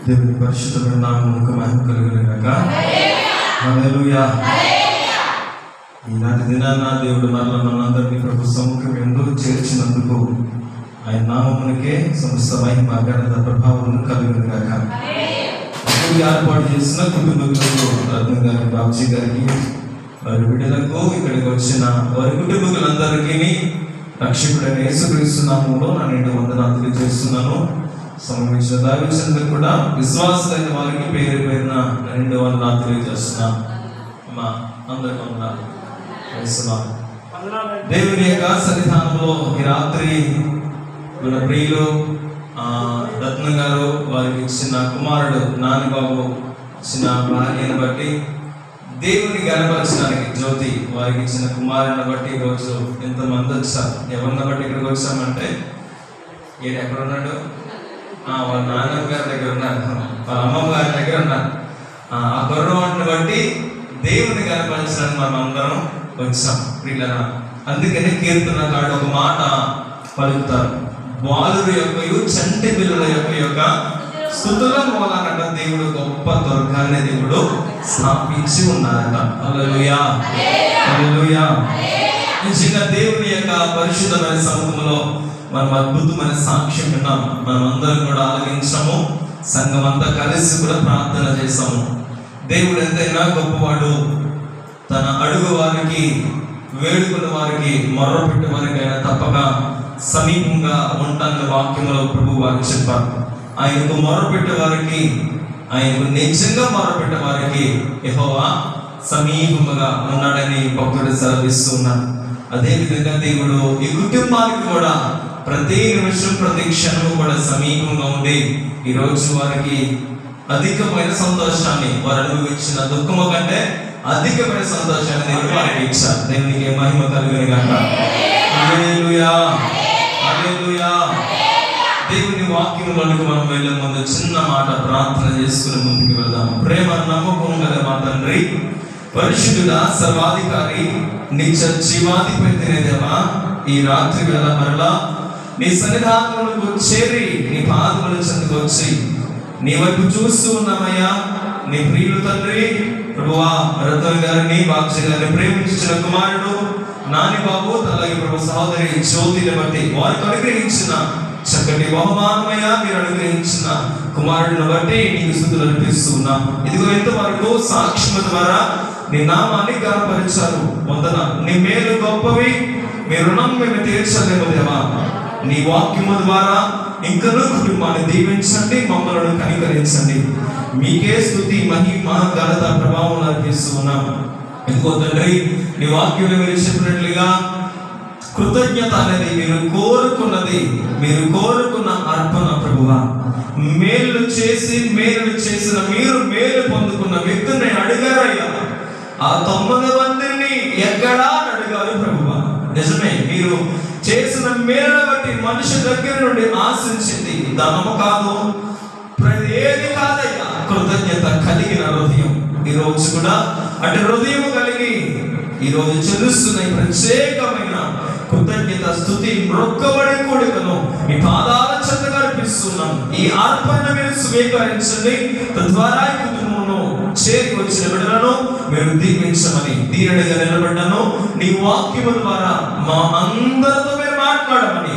దేవుని పరిశుద్ధమైన నామమునకు మహిమ కలుగును గాక. హల్లెలూయా. ఈనాటి దినాన దేవుడు మరలా మనందరినీ ప్రభు సముఖం ఎందుకు చేర్చినందుకు ఆయన నామమునకే సమస్త మహిమ ఘనత ప్రభావం కలుగును గాక. ఏర్పాటు చేసిన కుటుంబీకులకు రత్న గారి బాబుజీ గారికి వారి బిడ్డలకు ఇక్కడికి వచ్చిన వారి కుటుంబీకులందరికీ రక్షకుడైన యేసుక్రీస్తు నామములో నా నిండు వందనాలు తెలియజేస్తున్నాను. సంబంధించిన దావిచంద్ర కూడా విశ్వాసులైన వారికి పేరు పేరున నిండు వందనాలు తెలియజేస్తున్నాను. అమ్మా అందరికీ వందనాలు. దేవుని యొక్క సన్నిధానంలో ఈ రాత్రి మన ప్రియులు రత్న గారు వారికి ఇచ్చిన కుమారుడు నానిబాబు ఇచ్చిన భార్యను బట్టి దేవుని గణపరచడానికి జ్యోతి వారికి ఇచ్చిన కుమారుని బట్టి ఈరోజు ఎంతమంది వచ్చారు. ఎవరిని బట్టి ఇక్కడికి వచ్చామంటే ఈయన ఎక్కడ ఉన్నాడు? వాళ్ళ నాన్నమ్మ గారి దగ్గర ఉన్నారు, వాళ్ళ అమ్మమ్మ గారి దగ్గర ఉన్నారు. ఆ గొర్రెని బట్టి దేవుని గణపరచడానికి మనం అందరం వచ్చాం పిల్లల. అందుకని కీర్తనకారుడు ఒక మాట పలుకుతారు, బాలురు యొక్క చంటి పిల్లల యొక్క స్తుతుల మూలాన దేవుడు గొప్ప దుర్గాన్ని దేవుడు స్థాపించి ఉన్నారట. హల్లెలూయా, హల్లెలూయా. నిజంగా దేవుని యొక్క పరిశుద్ధమైన సముఖంలో మనం అద్భుతమైన సాక్ష్యం విన్నాం. మనం అందరం కూడా ఆలకించాము, సంఘం అంతా కలిసి కూడా ప్రార్థన చేశాము. దేవుడు ఎంతైనా గొప్పవాడు. తన అడుగు వారికి, వేడుకున్న వారికి, మొర్రపెట్టే వారికి ఆయన తప్పక సమీపంగా ఉంటానని వాక్యంలో ప్రభు వారు చెప్పారు. ఆయనకు మొర్రపెట్టే వారికి, ఆయనకు నిజంగా మొర్రపెట్టే వారికి యెహోవా సమీపముగా ఉన్నాడని భక్తుడు సెలవిస్తున్నాడు. అదేవిధంగా దేవుడు ఈ కుటుంబానికి కూడా ప్రతి నిమిషం ప్రతి క్షణము కూడా సమీపంగా ఉండి ఈరోజు వారికి అధికమైన సంతోషాన్ని, వారు అనుభవించిన దుఃఖము కంటే అధికమైన సంతోషాన్ని దేవుడు వారికి ఇచ్చారు. దేవునికి మహిమ కలుగును గాక. హల్లెలూయా, హల్లెలూయా. దేవుని వాక్యంలోనికి మనం వెళ్ళే ముందు చిన్న మాట ప్రార్థన చేసుకుని ముందుకు వెళ్దాం. ప్రేమ నమ్మకం గల మా తండ్రి, పరిశుద్ధుడా, సర్వాధికారి, నిత్య జీవాధిపతి దేవా, ఈ రాత్రి వేళ మరలా నీ సన్నిధానంలో చేరి నీ పాదముల చెందుకు వచ్చి నీ వైపు చూస్తూ ఉన్నామయ్యా. నీ ప్రియులు తండ్రి ప్రభువా రత్న గారిని, బాబుజీ గారిని ప్రేమించిన కుమారుడు నాని బాబు, అలాగే ప్రభు సహోదరి జ్యోతిని బట్టి వారికి అనుగ్రహించిన చక్కటి బహుమానమయ్యా, మీరు అనుగ్రహించిన కుమారుడిని బట్టి నీకు స్తుతులు అర్పిస్తున్నాం. ఇదిగో ఇంతవరకు సాక్ష్యం ద్వారా నీ నామాన్ని గణపరిచారు. వందన. నీ మేలు గొప్పవి, మీ రుణం మేము తీర్చలేము దేవా. నీ వాక్యము ద్వారా ఇంకనూ కుటుంబాన్ని దీవించండి, మమ్మల్ని కనికరించండి. మీకే స్తుతి, మహిమ, ఘనత, ప్రభావం అర్పిస్తున్నాం. ఎందుకో తండ్రి, నీ వాక్యంలో మీరు చెప్పినట్లుగా కృతజ్ఞత అనేది మీరు కోరుకున్నది, మీరు కోరుకున్న అర్పణ ప్రభువా. మేలు చేసి మేలు చేసిన మీరు మేలు పొందుకున్న వ్యక్తిని అడిగారయ్యా. ఆ 9 మందిని ఎక్కడా అడిగారు ప్రభువా. నిజమే, మీరు చేసిన మేలు బట్టి మనిషి దగ్గర నుండి ఆశించింది ధనము కాదు, ఏది కాదయ్యా, కృతజ్ఞత కలిగిన హృదయం. ఈరోజు కూడా అంటే హృదయం కలిగి ఈరోజు చెల్లిస్తున్న ప్రత్యేకమైన కృతజ్ఞత స్తుతి మొక్కబడి కూడికను మీ పాదాల చెంతగా అర్పిస్తున్నాం. ఈ అర్పణ మీరు స్వీకరించండి. తద్వారా ఈ కుటుంబంలో చేరి వచ్చిన బిడ్డలను మీరు దీవించమని దీనుడిగా నిలబడ్డాను. నీ వాక్యము ద్వారా మా అందరితో మీరు మాట్లాడమని,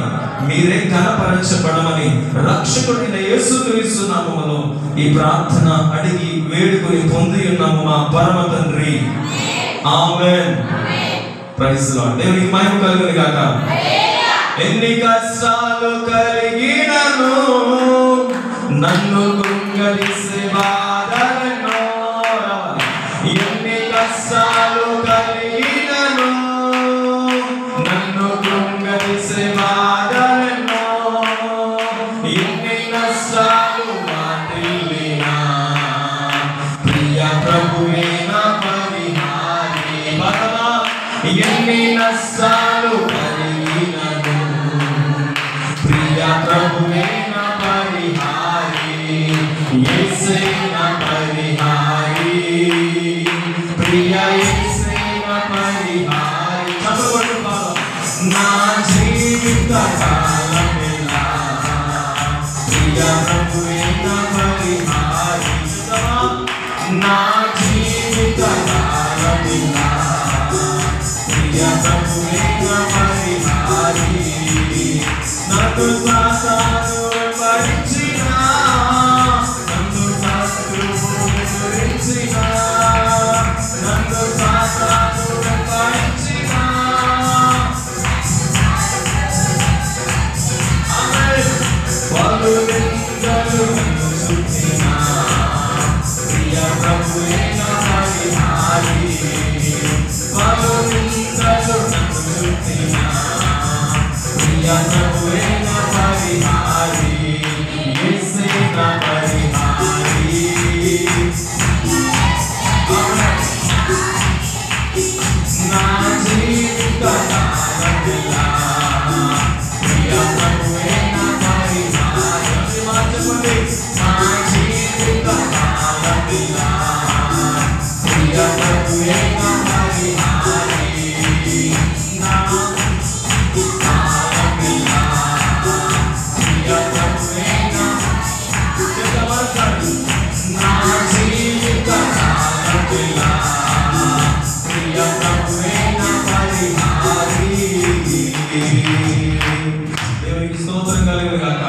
మీరే ఘనపరచబడమని రక్షకుడైన యేసుక్రీస్తు నామములో ఈ ప్రార్థన అడిగి వేడుకొని పొంది ఉన్నాము మా పరమ తండ్రి. ఆమేన్. Praise the lord. దేవునికి మహిమ కలుగును గాక. ఎన్ని కష్టాలు కలిగినను నన్ను కృంగరిసే బాధలను, ఎన్ని కష్టాలు కలిగినను నన్ను కృంగరిసే బాధలను, ఎన్ని నష్టాలు వాటిల్లినా ప్రియ ప్రభువే నా పరిహారి. ఎన్ని నష్టాలు కలిగినను ప్రియ ప్రభువే నా పరిహారి. యేసే నా పరిహారి, ప్రియ యేసే నా పరిహారి. నా జీవిత కాలమెల్లా ప్రియ ప్రభువే నా పరిహారి. దేవునికి స్తోత్రం కలుగును గాక.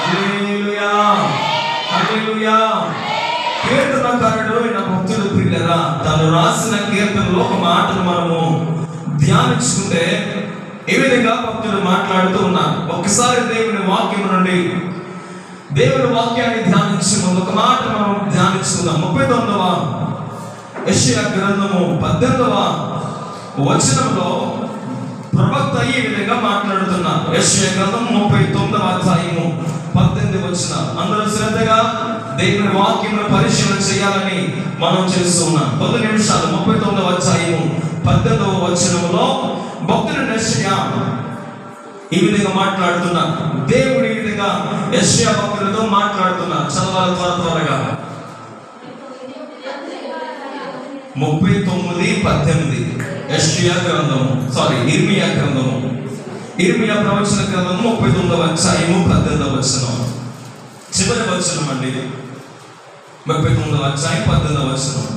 హల్లెలూయా, హల్లెలూయా. కీర్తనకారుడు అయిన భక్తుడు ప్రియులారా, తాను రాసిన కీర్తనలో ఒక మాటను మనము ధ్యానించుకుంటే ఏ విధంగా భక్తుడు మాట్లాడుతూ ఉన్నారు. ఒక్కసారి దేవుని వాక్యం నుండి దేవుని వాక్యాన్ని ధ్యానించే ముందు ఒక మాట మనం ధ్యానించుకుందాం. 39వ యెషయా గ్రంథము 18వ వచనంలో ప్రవక్త ఈ విధంగా మాట్లాడుతున్నారు. యెషయా గ్రంథం 39వ అధ్యాయము 18వ వచనం. అందరూ శ్రద్ధగా దేవుని వాక్యమును పరిశీలన చేయాలని మనం చేస్తున్నాం. 10 నిమిషాలు 39వ అధ్యాయము 18వ వచనంలో భక్తుడు యెషయా ఈ విధంగా మాట్లాడుతున్నారు. దేవుడు ఈ విధంగా యెషయా భక్తులతో మాట్లాడుతున్నారు. చదవాలి త్వరగా. 39:18 యెషయా గ్రంథము, ఇర్మియా గ్రంథము, ఇర్మియా ప్రవచన గ్రంథము 39వ అధ్యాయము 18వ వచనం, చివరి వచనం అండి. 39వ అధ్యాయం 18వ వచనం.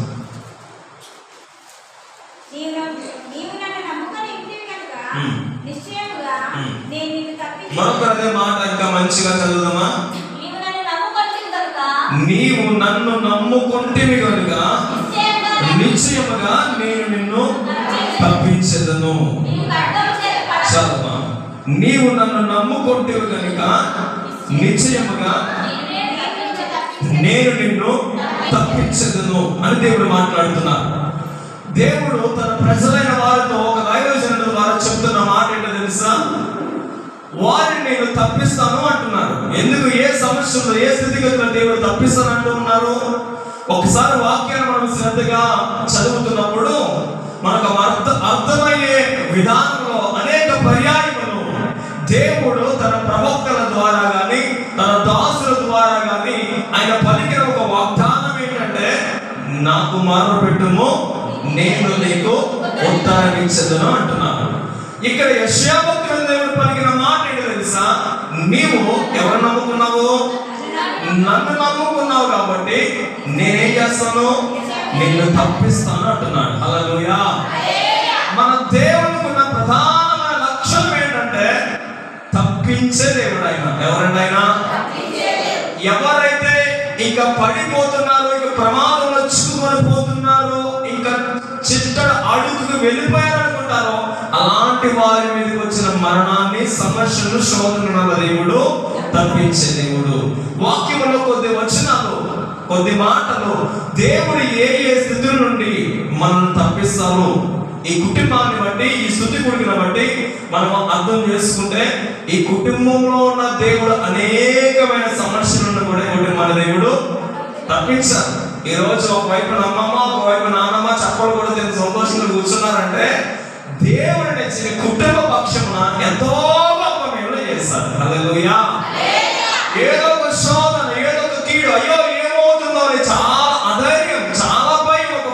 మరొక అదే మాట ఇంకా మంచిగా చదువుదామా? నీవు నన్ను నమ్ముకుంటేవి కనుక నిశ్చయముగా నేను నిన్ను తప్పించెదను. చదవా. నీవు నన్ను నమ్ముకుంటేవి కనుక నిశ్చయముగా నేను నిన్ను తప్పించెదను అని దేవుడు మాట్లాడుతున్నారు. దేవుడు తన ప్రజలైన వారితో ఒక దైవజనుల ద్వారా చెప్తున్న మాట ఏంటో తెలుసా? వారిని నేను తప్పిస్తాను అంటున్నారు. ఎందుకు? ఏ సమస్యలో, ఏ స్థితిగతుల్లో దేవుడు తప్పిస్తాను అంటూ ఉన్నారు? ఒకసారి వాక్యాన్ని మనం శ్రద్ధగా చదువుతున్నప్పుడు మనకు అర్థమయ్యే విధానంలో అనేక పర్యాయములు దేవుడు తన ప్రవక్తల ద్వారా గాని తన దాసుల ద్వారా గాని ఆయన పలికిన ఒక వాగ్దానం ఏంటంటే, నాకు మొరపెట్టుము, నేను నీకు ఉత్తరం ఇచ్చెదను అంటున్నాను. ఇక్కడ యెషయా భక్తుడు దేవుడు పలికిన మాట ఏంటో తెలుసా? నీవు ఎవరు నమ్ముకున్నావు? నన్ను నమ్ముకున్నావు కాబట్టి నేనేం చేస్తాను? నిన్ను తప్పిస్తాను అంటున్నాడు. హల్లెలూయా. మన దేవునికి ఉన్న ప్రధానమైన లక్ష్యం ఏంటంటే తప్పించే దేవుడు ఆయన. ఎవరండి ఆయన? ఎవరైతే ఇక పడిపోతున్నారు, ఇక ప్రమాదంలో చిక్కుకొని పోతున్నారు, ఇంకా చిట్టడు అడుగుకు వెళ్ళిపోయారనుకుంటారో అలాంటి వారి మీదకి వచ్చిన మరణాన్ని, సమస్యను, శోధనల దేవుడు తప్పించే దేవుడు. వాక్యములో కొద్ది వచనాలు, కొద్ది మాటలు దేవుడు ఏ ఏ స్థితుల నుండి మనల్ని తప్పిస్తారు, ఈ కుటుంబాన్ని బట్టి, ఈ స్తుతి కొడుకుని బట్టి మనం అర్థం చేసుకుంటే ఈ కుటుంబంలో ఉన్న దేవుడు అనేకమైన సమస్యలను కూడా మన దేవుడు తప్పించారు. ఈ రోజు ఒకవైపు అమ్మమ్మ, ఒకవైపు నాన్నమ్మ చప్పలు కూడా తెలిసి సంతోషంగా కూర్చున్నారంటే దేవుడు నచ్చిన కుటుంబ పక్షమున ఎంతో గొప్ప మేలు చేస్తారు. హల్లెలూయా. ఏదో ఒక శోధన, ఏదో ఒక కీడు, అయ్యో ఏమవుతుందో అని చాలా అధైర్యం, చాలా భయం, ఒక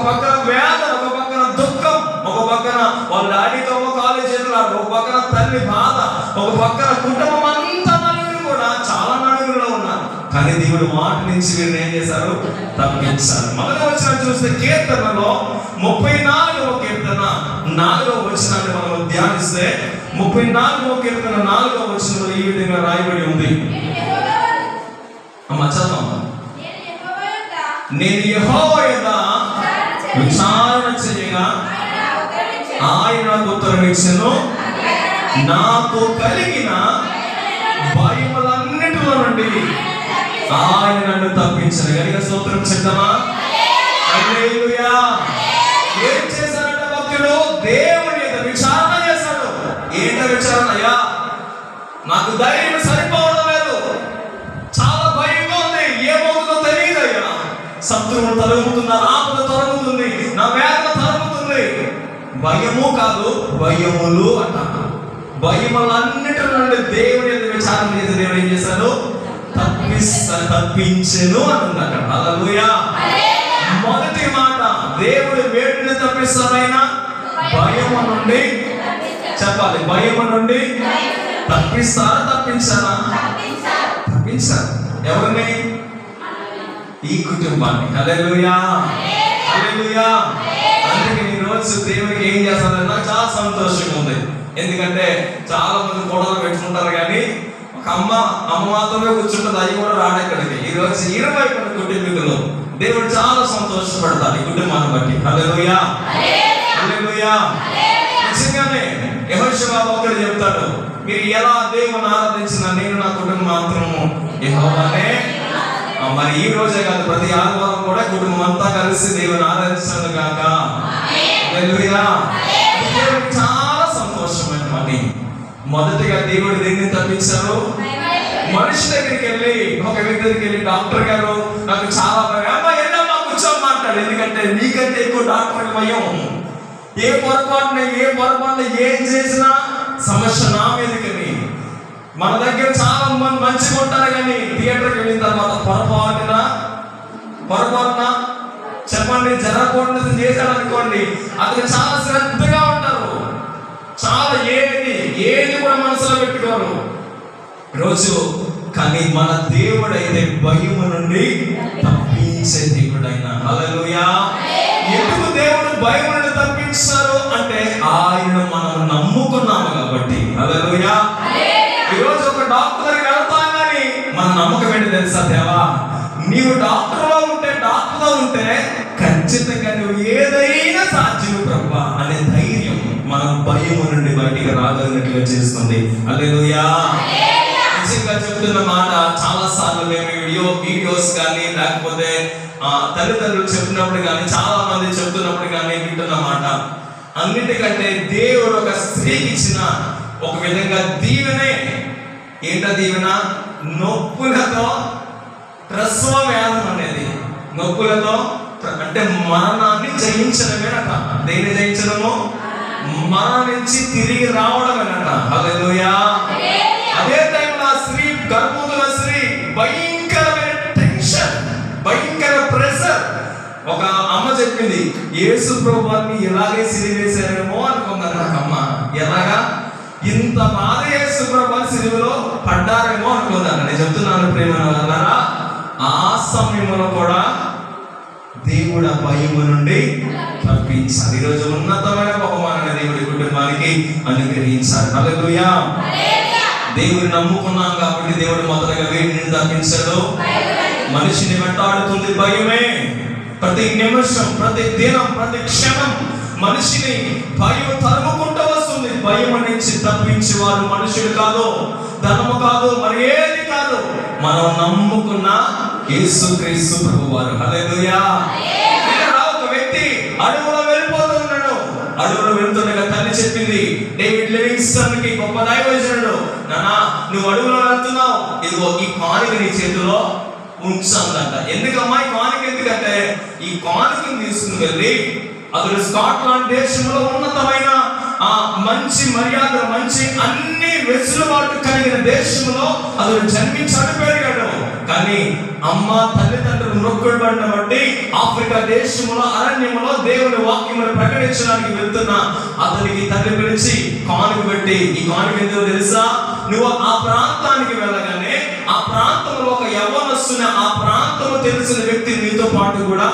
పక్కన వేదన, ఒక పక్కన దుఃఖం, ఒక పక్కన వాళ్ళ డాడీతో కాలేజ్ చేతున్నారు, ఒక పక్కన తల్లి బాధ, ఒక పక్కన కుటుంబం అంతా నలుగురు కూడా చాలా నలుగురులో ఉన్నారు. కానీ దేవుడు వాటి నుంచి వీరిని ఏం చేశారు? తప్పించారు. మొదటి వచనం చూస్తే కీర్తనలో 34వ కీర్తన 4వ వచనాన్ని మనం ధ్యానిస్తే 34వ కీర్తన 4వ వచనంలో ఈ విధంగా రాయబడి ఉంది. అమ్మ చదవమ్మా. నేను యెహోవా యొద్ద విచారణ చేయగా ఆయన నాకు ఉత్తరం ఇచ్చెను, నాకు కలిగిన భయములన్నిటిలో నుండి ఆయన నన్ను తప్పించను. గట్టిగా స్తోత్రం చెప్తామా? హల్లెలూయా. ఏం చేశాడంటే భక్తుడు దేవుని యొక్క విచారణ చేశాడు. ఏంటో విచారణ? అయ్యా నాకు ధైర్యం సరిపోవడం లేదు, చాలా భయంగా ఉంది, ఏమవుతుందో తెలియదు అయ్యా. శత్రువులు తరుగుతున్నారు, ఆపద తరుగుతుంది, నా వేదన తరుగుతుంది. భయము కాదు, భయములు అంటారు. భయములన్నిటి నుండి దేవుని యొక్క విచారణ చేసి దేవుడు ఏం చేశాడు? తప్పించెను అని ఉంది అక్కడ. హల్లెలూయా. మొదటి మాట, దేవుడు వేటిని తప్పిస్తారైనా భయము నుండి, చెప్పాలి, భయము నుండి తప్పిస్తారా తప్పించారా? తప్పించారు. ఎవరిని? ఈ కుటుంబాన్ని. హల్లెలూయా, హల్లెలూయా. అందుకే ఈ రోజు దేవుడికి ఏం చేస్తారని నాకు చాలా సంతోషంగా ఉంది. ఎందుకంటే చాలా మంది గొడవలు పెట్టుకుంటారు, కానీ ఒక అమ్మ మాత్రమే కూర్చుంటుంది, అవి కూడా రాడెక్కడికి. ఈ రోజు 20 మంది కుటుంబీకులు దేవుడు చాలా సంతోషపడతారు ఈ కుటుంబాన్ని బట్టి. హల్లెలూయా, హల్లెలూయా. నిజంగానే యెహోషువ భక్తుడు చెప్తాడు, మీరు ఎలా దేవుని ఆరాధించినా నేను నా కుటుంబం మాత్రము యెహోవానే. మరి ఈ రోజే కాదు, ప్రతి ఆదివారం కూడా కుటుంబం అంతా కలిసి దేవుని ఆరాధించాను కాక. హల్లెలూయా. చాలా సంతోషమైన పని. మొదటిగా దేవుడు దేన్ని తప్పించారు? మనిషి దగ్గరికి వెళ్ళి, ఒక వ్యక్తి దగ్గరికి వెళ్ళి, డాక్టర్ గారు నాకు చాలా భయం, ఏంటమ్మా కూర్చోమ్మా అంటాడు. ఎందుకంటే నీకంటే ఎక్కువ డాక్టర్కి భయం. ఏ పొరపాటున ఏం చేసినా సమస్య నా మీదకని. మన దగ్గర చాలా మంది మంచిగా ఉంటారు, కానీ థియేటర్కి వెళ్ళిన తర్వాత పొరపాటున చెప్పండి జరగకూడదు చేశాడు అనుకోండి, అతను చాలా శ్రద్ధగా ఉంటారు. చాలా ఏది కూడా మనసులో పెట్టుకోరు రోజు. కానీ మన దేవుడు అయితే భయము నుండి తప్పించే దేవుడైనా. హల్లెలూయా. ఎందుకు దేవుడు భయం నుండి తప్పిస్తారు అంటే ఆయనను మనం నమ్ముకున్నాము కాబట్టి. హల్లెలూయా. ఈరోజు ఒక డాక్టర్ దగ్గరికి వెళ్తాం, కానీ మన నమ్మకం ఏంటి తెలుసా? దేవా, నీవు డాక్టర్లో ఉంటే ఖచ్చితంగా నువ్వు ఏదైనా సాధ్యం ప్రభా అనే ధైర్యం మనం భయము నుండి బయటికి రాగలిగినట్లుగా చేస్తుంది. హల్లెలూయా. నిజంగా చెప్తున్న మాట, చాలా సార్లు మేము వీడియోస్ కానీ లేకపోతే తల్లిదండ్రులు చెప్పినప్పుడు కానీ, చాలా మంది చెప్తున్నప్పుడు కానీ వింటున్న మాట, అన్నిటికంటే దేవుడు ఒక స్త్రీకి ఇచ్చిన ఒక విధంగా దీవెనే. ఏంట దీవెన? నొప్పులతో ప్రసవ వేదన అనేది. నొప్పులతో అంటే మరణాన్ని జయించడమేనట. దేన్ని జయించడము? మరణించి తిరిగి రావడమేనట. హల్లెలూయా. అదే టైంలో ఆ స్త్రీ, గర్భవతుల స్త్రీ, భయంకరమైన టెన్షన్, భయంకర ప్రెషర్. ఒక అమ్మ చెప్పింది, యేసు ప్రభువుని ఇలాగే సిరివేశారేమో అనుకున్నారు. నాకు అమ్మ, ఎలాగా ఇంత బాధ యేసు ప్రభువు సిలువలో పడ్డారేమో అనుకున్నాను. నేను చెప్తున్నాను ప్రేమ వాళ్ళారా, ఆ సమయంలో కూడా దేవుడు ఆ భయము నుండి తప్పించాలి. ఈరోజు ఉన్నతమైన బహుమానాన్ని దేవుడి కుటుంబానికి అనుగ్రహించాలి. హల్లెలూయా. దేవుని నమ్ముకున్నాం కాబట్టి దేవుడు మొదటగా వేడిని తప్పించాడు. మనిషిని వెంటాడుతుంది భయమే. ప్రతి నిమిషం, ప్రతి దినం, ప్రతి క్షణం మనిషిని భయం తరుముకుంటూ వస్తుంది. భయం నుంచి తప్పించే వారు మనుషులు కాదు, ధనము కాదు, మరి ఏది కాదు, మనం నమ్ముకున్న యేసుక్రీస్తు ప్రభువారు. హల్లెలూయా. ఒక వ్యక్తి అడవులో వెళ్ళిపోతున్నాడు. అడవులో వెళ్తుండగా తల్లి చెప్పింది, డేవిడ్ లివింగ్స్టన్ కి, గొప్ప దైవజనుడు, నానా నువ్వు అడవులో వెళ్తున్నావు, ఇదిగో ఈ కానుక నీ చేతిలో ఉంచాలంట. ఎందుకమ్మా ఈ కానుక? ఎందుకంటే ఈ కానుకను తీసుకుని వెళ్ళి అతడు స్కాట్లాండ్ దేశంలో ఉన్నతమైన మంచి మర్యాద, మంచి అన్ని వెసులుబాటు కలిగిన దేశంలో అతడు జన్మించాడు, పెరిగాడు. కానీ అమ్మ తల్లిదండ్రులు మొక్కులు పడిన బట్టి ఆఫ్రికా దేశంలో అరణ్యంలో దేవుని వాక్యమును ప్రకటించడానికి వెళ్తున్న అతనికి తల్లి పిలిచి కానుక పెట్టి, ఈ కానుక ఎందుకు తెలుసా? నువ్వు ఆ ప్రాంతానికి వెళ్ళగానే ఆ ప్రాంతంలో ఒక యవ్వనస్తున్న, ఆ ప్రాంతం తెలిసిన వ్యక్తి నీతో పాటు కూడా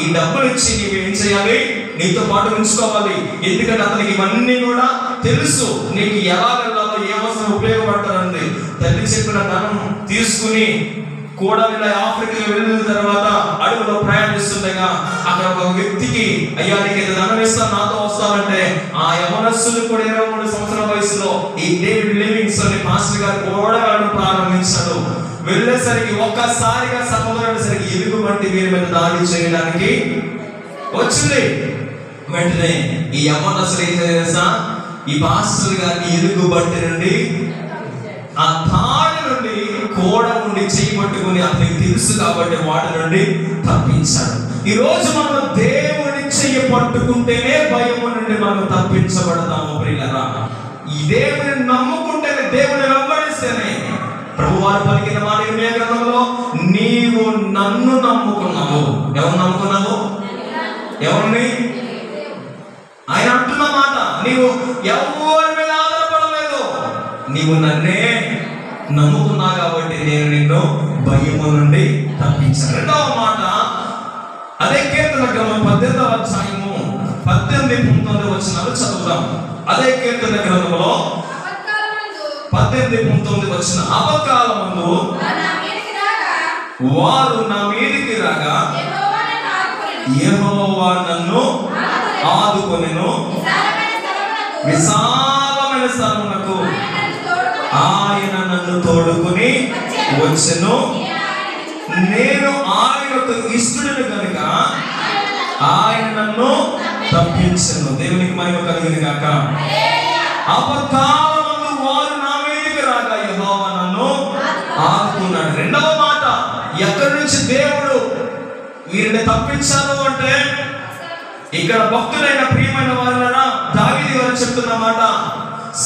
ఈ డబ్బులు ఇచ్చి నీవు ఏం చేయాలి? నీతో పాటు ఉంచుకోవాలి. ఎందుకంటే అతనికి ఇవన్నీ కూడా తెలుసు, నీకు ఎలా వెళ్ళాలో, ఏ అవసరం ఉపయోగపడతారండి. తల్లి చెప్పిన ధనం తీసుకుని కూడా ఆఫ్రికాకి వెళ్ళిన తర్వాత అడవిలో ప్రయాణిస్తుండగా అక్కడ ఒక వ్యక్తికి, అయ్యా నీకు ధనం ఇస్తాను, నాతో వస్తానంటే ఆ యవనస్తులు కూడా 23 సంవత్సరాల వయసులో ఈ డేవిడ్ లివింగ్స్టన్ మాస్టర్ గారు కూడా వెళ్ళడం ప్రారంభించాడు. వెళ్ళేసరికి ఒక్కసారిగా సముద్రానికి ఎలుగు వంటి వీరి మీద దాడి చేయడానికి వచ్చింది. వెంటనే ఈ యవనస్తులు ఏం చేసా, ఈ మాస్టర్ గారిని ఎలుగు బట్టి నుండి, ఆ తాడి నుండి కోడ ఉండి చేయి పట్టుకుని అతనికి తెలుసు కాబట్టి వాటి నుండి తప్పించాడు. ఈ రోజు మనం దేవుని చెయ్యి పట్టుకుంటేనే భయము నుండి మనం తప్పించబడతాము ప్రియులారా. ఈ దేవుని నమ్ముకుంటేనే, దేవుని వెంబడిస్తేనే ప్రభువారు పలికిన మాట ఇర్మియా గ్రంథంలో, నీవు నన్ను నమ్ముకున్నావు. ఎవరు నమ్ముకున్నావు? ఎవరిని? ఆయన అంటున్న మాట, నీవు ఎవరి మీద ఆధారపడలేదు, నీవు నన్నే నమ్ముకున్నావు కాబట్టి నేను నిన్ను భయము నుండి తప్పించాను. రెండవ మాట అదే కీర్తన గ్రంథం 18వ అధ్యాయము 18-19 చదువుదాం. అదే కీర్తన గ్రంథంలో 18-19 అపకాలమందు వారు నా మీదికి రాగా యెహోవా నన్ను ఆదుకొనెను, విశాలమైన స్థలమునకు ఆయన నన్ను తోడుకుని వచ్చెను. నేను ఆయనకు ఇష్టడును కనుక ఆయన నన్ను తప్పించెను. దేవునికి మహిమ కలుగును గాక. అపకాలమందు వారు నా మీదికి రాగా యెహోవా నన్ను ఆదుకున్నాడు. రెండవ మాట, ఎక్కడి నుంచి దేవుడు వీరిని తప్పించారు అంటే, ఇక్కడ భక్తులైన ప్రియమైన వారులారా, దావీదు గారు చెప్తున్న మాట,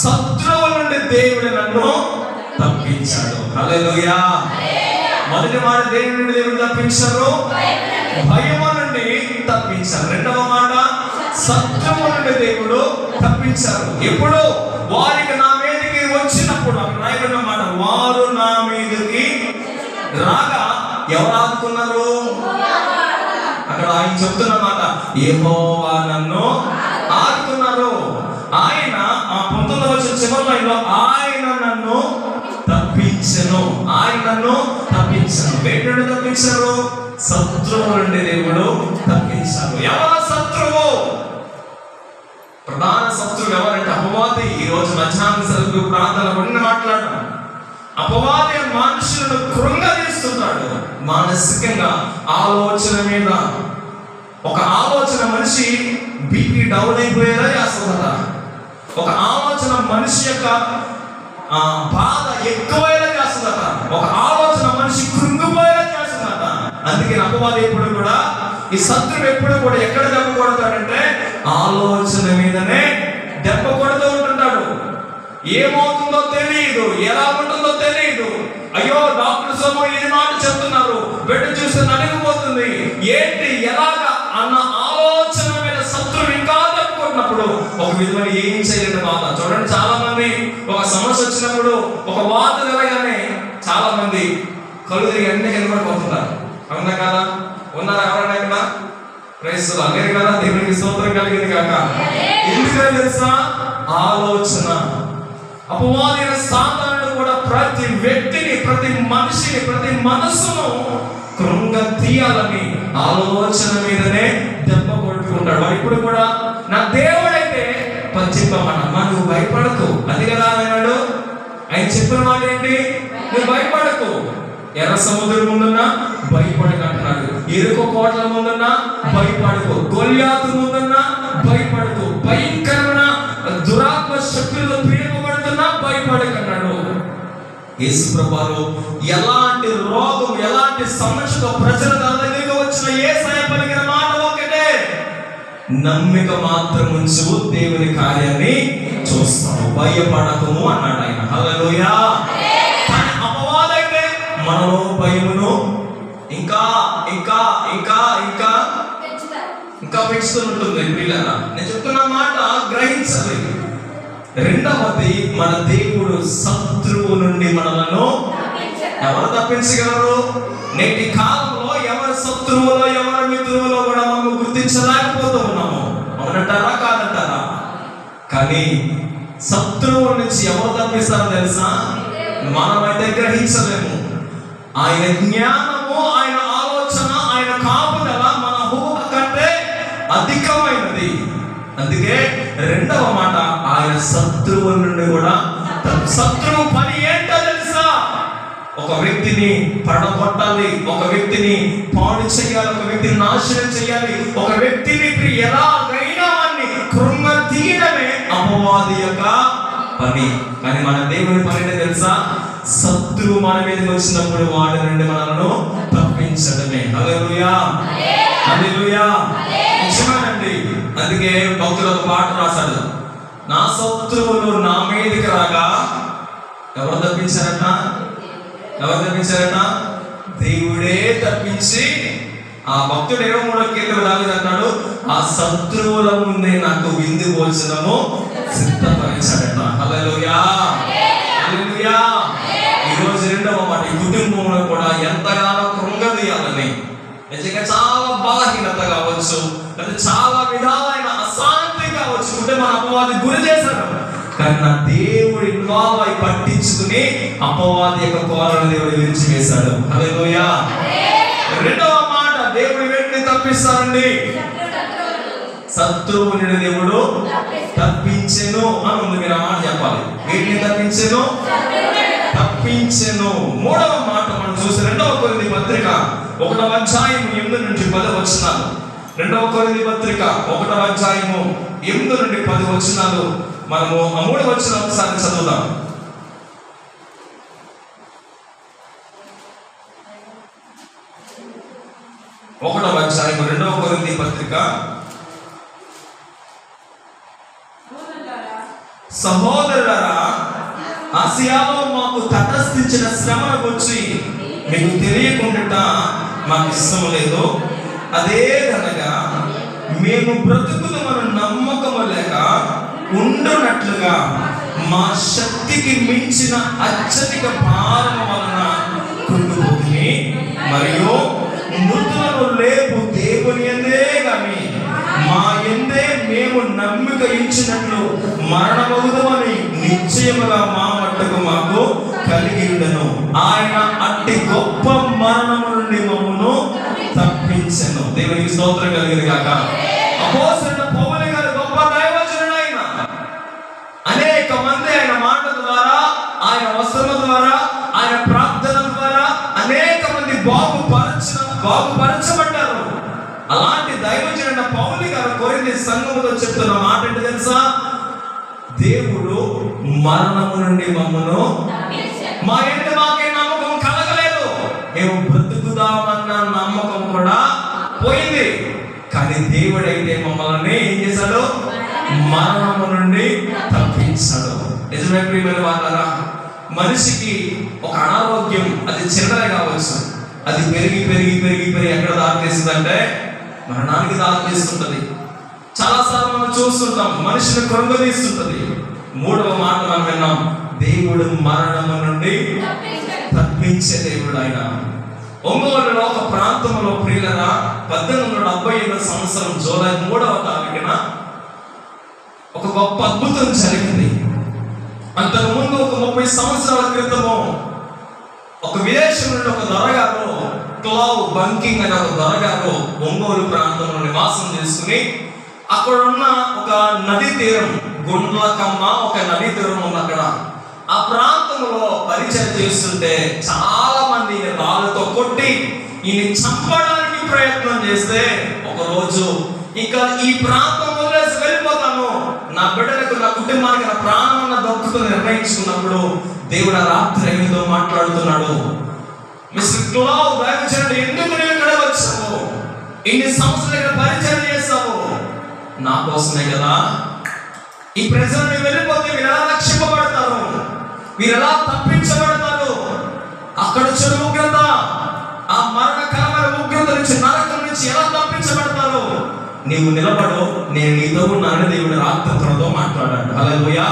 శత్రువుల నుండి దేవుడు నన్ను తప్పించాడు. హల్లెలూయా. మొదటి మాట, దేవుడి నుండి దేవుడు తప్పించారు, భయము నుండి తప్పించారు. రెండవ మాట, శత్రువుల నుండి దేవుడు తప్పించారు. ఎప్పుడు? వారికి నా మీదకి వచ్చినప్పుడు. అక్కడ రాయబడిన మాట, వారు నా మీదకి రాగా ఎవరు ఆదుకున్నారు? అక్కడ ఆయన చెప్తున్న మాట, యెహోవా నన్ను ఆదుకున్నారు. ఆయన 19వ చివరిలో ఆయన నన్ను తప్పించెను. ఆయన నన్ను తప్పించను. వేటి నుండి తప్పించారు? శత్రువు నుండి దేవుడు తప్పించారు. ఎవరు శత్రువు? ప్రధాన శత్రువు ఎవరంటే అపవాది. ఈ రోజు మధ్యాహ్న సరుకు ప్రాంతాల గురించి మాట్లాడడం. అపవాది మనుషులను కృంగదీస్తున్నాడు. మానసికంగా ఆలోచన మీద ఒక ఆలోచన మనిషి బీపీ డౌన్ అయిపోయేలా చేస్తుందట. ఒక ఆలోచన మనిషి యొక్క బాధ ఎక్కువైనా చేస్తుందట. ఒక ఆలోచన మనిషి కృంగిపోయేలా చేస్తుందట. అందుకే అపవాది ఎప్పుడు కూడా, ఈ శత్రువు ఎప్పుడు కూడా ఎక్కడ దెబ్బ కొడతాడంటే ఆలోచన మీదనే దెబ్బ కొడుతూ ఉంటుంటాడు. ఏమవుతుందో తెలియదు, ఎలా ఉంటుందో తెలియదు. అయ్యో డాక్టర్ సోమో ఇది మాట చెప్తున్నారు, బిడ్డ చూస్తే నలిగిపోతుంది, ఏంటి ఎలాగా అన్న ఆలోచన మీద శత్రువు ఇంకా దెబ్బకొట్టినప్పుడు ఒక విధమైన ఏం చేయలేని బాధ. చూడండి, చాలా మంది ఒక సమస్య వచ్చినప్పుడు, ఒక వార్త తెలగానే చాలా మంది కళ్ళు తిరిగి అన్ని కనబడిపోతున్నారు. అవునా కదా? ఉన్నారా ఎవరైనా ఇక్కడ? క్రైస్తవులు అందరు కదా? దేవునికి స్తోత్రం కలిగింది కాక. ఎందుకని తెలుసా? ఆలోచన. అపవాదైన సాతానుడు కూడా ప్రతి వ్యక్తిని, ప్రతి మనిషిని, ప్రతి మనసును కృంగ తీయాలని ఆలోచన మీదనే దెబ్బ కొట్టుకుంటాడు. వాడు ఇప్పుడు కూడా నా దేవుడైతే చెప్పమన్నా, నువ్వు భయపడకు, అది కదా అన్నాడు. ఆయన చెప్పిన మాట ఏంటి? నువ్వు భయపడకు. ఎర్ర సముద్రం ముందున్నా భయపడకు అంటున్నాడు. ఎరుక కోటల ముందున్నా భయపడకు, గొల్యాతు ముందున్నా భయపడకు, భయంకరమైన దురాత్మ శక్తులతో పీడింపబడుతున్నా భయపడకు అన్నాడు. యేసు ప్రభువు ఎలాంటి రోగం, ఎలాంటి సమస్యతో ప్రజల దగ్గరికి వచ్చిన యేసయ్య పలికిన మాట ఒకటే, నమ్మిక మాత్రం ఉంచు, దేవుని కార్యాన్ని చూస్తాము, భయపడకము అన్నాడు ఆయన. హల్లెలూయా. కానీ అపవాదైతే మనలో భయమును ఇంకా ఇంకా ఇంకా ఇంకా ఇంకా పెంచుతుంటుంది. పిల్లల నేను చెప్తున్న మాట గ్రహించాలి. రెండవది, మన దేవుడు శత్రువు నుండి మనలను ఎవరు తప్పించగలరు? నేటి కాలంలో ఎవరి శత్రువులో ఎవరి మిత్రువులో కూడా మనం గుర్తించలేకపోతూ ఉన్నాము. అవునంటారా కాదంటారా? కానీ శత్రువుల నుంచి ఎవరు తప్పిస్తారో తెలుసా? మనమైతే గ్రహించలేము. ఆయన జ్ఞానము, ఆయన ఆలోచన, ఆయన కాపుదల మన ఊహ కంటే అధికమైనది. అందుకే రెండవ మాట, ఆయన శత్రువుల నుండి కూడా. శత్రువు పని ఏంటో తెలుసా? ఒక వ్యక్తిని పడగొట్టాలి, ఒక వ్యక్తిని పాడు చేయాలి, ఒక వ్యక్తిని నాశనం చేయాలి, ఒక వ్యక్తిని ఎలాగైనా వాడిని కృంగ తీయడమే అపవాది యొక్క పని. కానీ మన దేవుని పని ఏంటో తెలుసా? శత్రువు మన మీదకి వచ్చినప్పుడు వాడి నుండి మనలను తప్పించడమే. హల్లెలూయా, హల్లెలూయా. నిజమేనండి. అందుకే భక్తులు ఒక పాట రాశాడు, నా శత్రువులు నా మీదకి రాగా ఎవరు తప్పించారట? ఎవరు తప్పించారట? దేవుడే తప్పించి. ఆ భక్తుడు 23వ కీర్తన దావీదు అంటాడు, ఆ శత్రువుల ముందే నాకు విందు భోజనము సిద్ధపరిచాడట. హల్లెలూయా, హల్లెలూయా. ఈరోజు రెండవ మాట, ఈ కుటుంబంలో కూడా ఎంతగానో కృంగదీయాలని, నిజంగా చాలా బలహీనత కావచ్చు, లేదా చాలా విధాలైన అశాంతి కావచ్చు, కుటుంబం అపవాది గురి చేశారు. కానీ నా దేవుడు ఇన్వాల్వ్ అయి పట్టించుకుని అపవాది యొక్క కోరను దేవుడు విరిచి వేశాడు. హల్లెలూయా. రెండవ మాట, దేవుడు వెంటనే తప్పిస్తారండి. శత్రువుని దేవుడు తప్పించెను అని ఉంది. మీరు ఆ మాట చెప్పాలి. వీటిని తప్పించెను, తప్పించెను. మూడవ మాట మనం చూసి 2వ కొరింథీ పత్రిక 1వ అధ్యాయము 8 నుంచి 10 వచనాలు. 2వ కొరింథీ పత్రిక 1వ అధ్యాయము 8 నుండి 10 వచనాలు. మనము ఆ 3 వచనాలు ఒకసారి చదువుదాం. 1వ అధ్యాయము 2వ కొరింథీ పత్రిక. సహోదరులారా, ఆసియాలో మాకు తటస్థించిన శ్రమను గురించి మీకు తెలియకుండా మాకు ఇష్టం లేదు. అదేదనగా మేము బ్రతుకుదమని నమ్మకము లేక ఉండునట్లుగా మా శక్తికి మించిన అత్యధిక భారం వలన కృంగిపోతుంది. మరియు మృతులను లేపు దేవుని యందే గాని మా యందే మేము నమ్మిక ఇచ్చినట్లు మరణమగుదమని నిశ్చయముగా మా మట్టుకు మాకు కలిగి ఉండెను. ఆయన అట్టి గొప్ప మరణము నుండి మమ్మను తప్పించెను. దేవునికి స్తోత్రం కలిగింది గాక. అపోస్తలుడైన పౌలు గారు గొప్ప దైవజనుడు. ఆయన అనేక మంది ఆయన మాటల ద్వారా, ఆయన వస్త్రముల ద్వారా, ఆయన ప్రార్థన ద్వారా అనేక మంది బాగుపరచబడ్డారు. అలాంటి దైవజనుడైన పౌలు గారు కొరింథీ సంఘముతో చెప్తున్న మాట ఏంటి తెలుసా? దేవుడు మరణము నుండి మమ్మను, మా ఇంటి మాకే నమ్మకం కలగలేదు, మేము బ్రతుకుదామన్న నమ్మకం కూడా పోయింది. కానీ దేవుడైతే మమ్మల్ని ఏం చేశాడు? మరణము నుండి తప్పించాడు. నిజమే ప్రియమైన వాళ్ళారా, మనిషికి ఒక అనారోగ్యం అది చిన్నదే కావచ్చు, అది పెరిగి పెరిగి పెరిగి పెరిగి ఎక్కడ దారితీస్తుందంటే మరణానికి దారితీస్తుంటది. చాలాసార్లు మనం చూస్తుంటాం, మనిషిని కృంగదీస్తుంటది. 3వ మాట మనం విన్నాం, దేవుడు మరణము నుండి తప్పించే దేవుడు ఆయన. ఒంగోలులో ఒక ప్రాంతంలో ప్రియులరా 1875 సంవత్సరం జూలై 3వ తారీఖున ఒక గొప్ప అద్భుతం జరిగింది. అంతకు ముందు ఒక 30 సంవత్సరాల క్రితము ఒక విదేశం నుండి ఒక దొరగారు, క్లవ్ బంకింగ్ అనే ఒక దొరగారు ఒంగోలు ప్రాంతంలో నివాసం చేసుకుని అక్కడ ఉన్న ఒక నది తీరం, గుండ్లకమ్మ ఒక నది తీరం ఉంది అక్కడ. ఆ ప్రాంతంలో పరిచయం చేస్తుంటే చాలా మంది రాళ్ళతో కొట్టి ఈయన చంపడానికి ప్రయత్నం చేస్తే, ఒకరోజు ఇంకా ఈ ప్రాంతం వదిలేసి వెళ్ళిపోతాను, నా బిడ్డలకు నా కుటుంబానికి నా ప్రాణం దొక్కుతుంది నిర్ణయించుకున్నప్పుడు దేవుడు ఆ రాత్రి ఆయనతో మాట్లాడుతున్నాడు. మిస్టర్ క్లవ్ దైవజనుడు, ఎందుకు నువ్వు ఇక్కడ వచ్చావు? ఇన్ని సంవత్సరాలు ఇక్కడ పరిచయం చేస్తావు, నా కోసమే కదా. ఈ ప్రజలు నువ్వు వెళ్ళిపోతే మీరు ఎలా రక్షింపబడతారు? మీరు ఎలా తప్పించబడతారు? అక్కడ చెడు ఉగ్రత, ఆ మరణకరమైన ఉగ్రత నుంచి, నరకం నుంచి ఎలా తప్పించబడతారు? నీవు నిలబడు, నేను నీతో ఉన్నానని దేవుడు రాత్రి తనతో మాట్లాడాడు. హల్లెలూయా.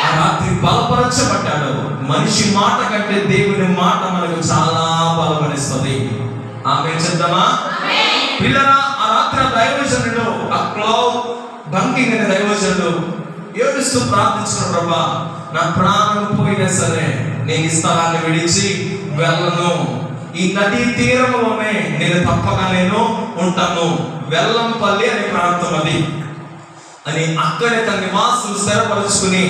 ఆ రాత్రి బలపరచబడ్డాడు. మనిషి మాట కంటే దేవుని మాట మనకు చాలా బలపరుస్తుంది. ఆమె చెప్తామా పిల్లరా? ఆ రాత్రి దైవజనుడు, ఆ క్లవ్ బంకింగ్ అనే దైవజనుడు ఏడుస్తూ ప్రార్థించిన, ప్రభా నా ప్రాణం పోయినా సరే నేను ఈ స్థలాన్ని విడిచి వెళ్ళను, ఈ నదీ తీరంలోనే నేను తప్పక నేను ఉంటాను, వెల్లంపల్లి అనే ప్రాంతం అది అని అక్కడే తన నివాసం స్థిరపరుచుకుని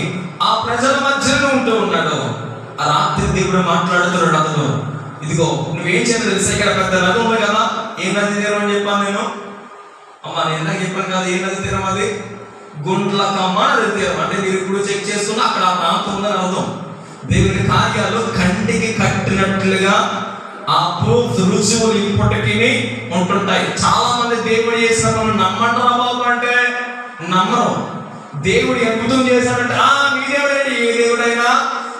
ఆ ప్రజల మధ్యలో ఉంటూ ఉన్నాడు. ఆ రాత్రి దేవుడు మాట్లాడుతున్నాడు, అతను ఇదిగో నువ్వేం చేయాలి తెలుసా, ఇక్కడ పెద్ద నది ఉంది కదా, ఏ నది తీరం అని చెప్పాను నేను. అమ్మా నేను ఎంత చెప్పాను కదా, ఏ నది తీరం అది? గుండ్లకమ్మ నది తీరం. అంటే మీరు ఇప్పుడు చెక్ చేస్తున్నా అక్కడ ఆ ప్రాంతం ఉందని అర్థం. దేవుని కార్యాలు కంటికి కట్టినట్లుగా ఆ ప్రూఫ్ రుజువులు ఇప్పటికీ ఉంటుంటాయి. చాలా మంది దేవుడు చేసిన పనులు నమ్మంటారా బాబు అంటే నమ్మరు. దేవుడు అద్భుతం చేశాడంటే మీ దేవుడేంటి, ఏ దేవుడైనా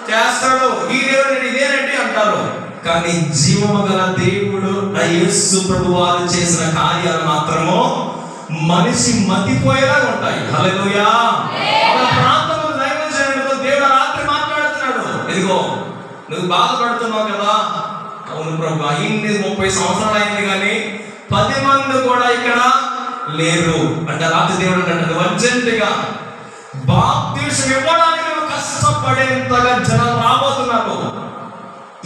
చేస్తాడు, ఈ దేవుడు ఇదేనంటే అంటారు. అంటారు, కానీ జీవము గల దేవుడు యేసు ప్రభు వారు చేసిన కార్యాలు మాత్రము మనిషి మతిపోయేలాగా ఉంటాయి. హల్లెలూయా. ప్రాంతంలో దైవజనుడితో దేవుడు రాత్రి మాట్లాడుతున్నాడు, ఇదిగో నువ్వు బాధపడుతున్నావు కదా, అవును ప్రభు అయింది 30 సంవత్సరాలు అయింది కానీ 10 మంది కూడా ఇక్కడ లేరు అంటే రాత్రి దేవుడు అంటాడు, అర్జెంటుగా బాప్తిసం ఇవ్వడానికి నువ్వు కష్టపడేంతగా జనాలు రాబోతున్నారు.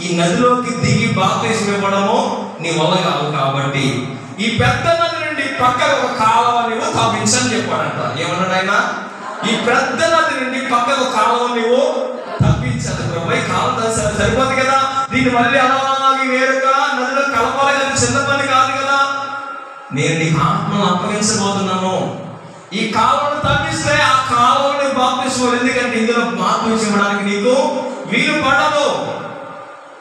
ఈ నదిలోకి దిగి బాప్తిసం ఇవ్వడము నీ వల్ల కాదు, కాబట్టి ఈ పెద్ద నది నుండి పక్కన ఒక కాలువ నువ్వు తవ్వించని చెప్పాడంట. ఏమన్నాడు ఆయన? ఈ పెద్ద నది నుండి పక్కన ఒక కాలువ నువ్వు తప్పించాలి ప్రభు. ఈ కాలువ సరిపోదు కదా, దీన్ని మళ్ళీ అలాగే వేరుగా నదిలో కలపాలి కదా, చిన్న పని కాదు కదా. నేను నీకు ఆత్మను అప్పగించబోతున్నాను, ఈ కాలువను తప్పిస్తే ఆ కాలువని బాప్తిసం, ఎందుకంటే ఇందులో బాప్తిసం ఇవ్వడానికి నీకు వీలు పడదు.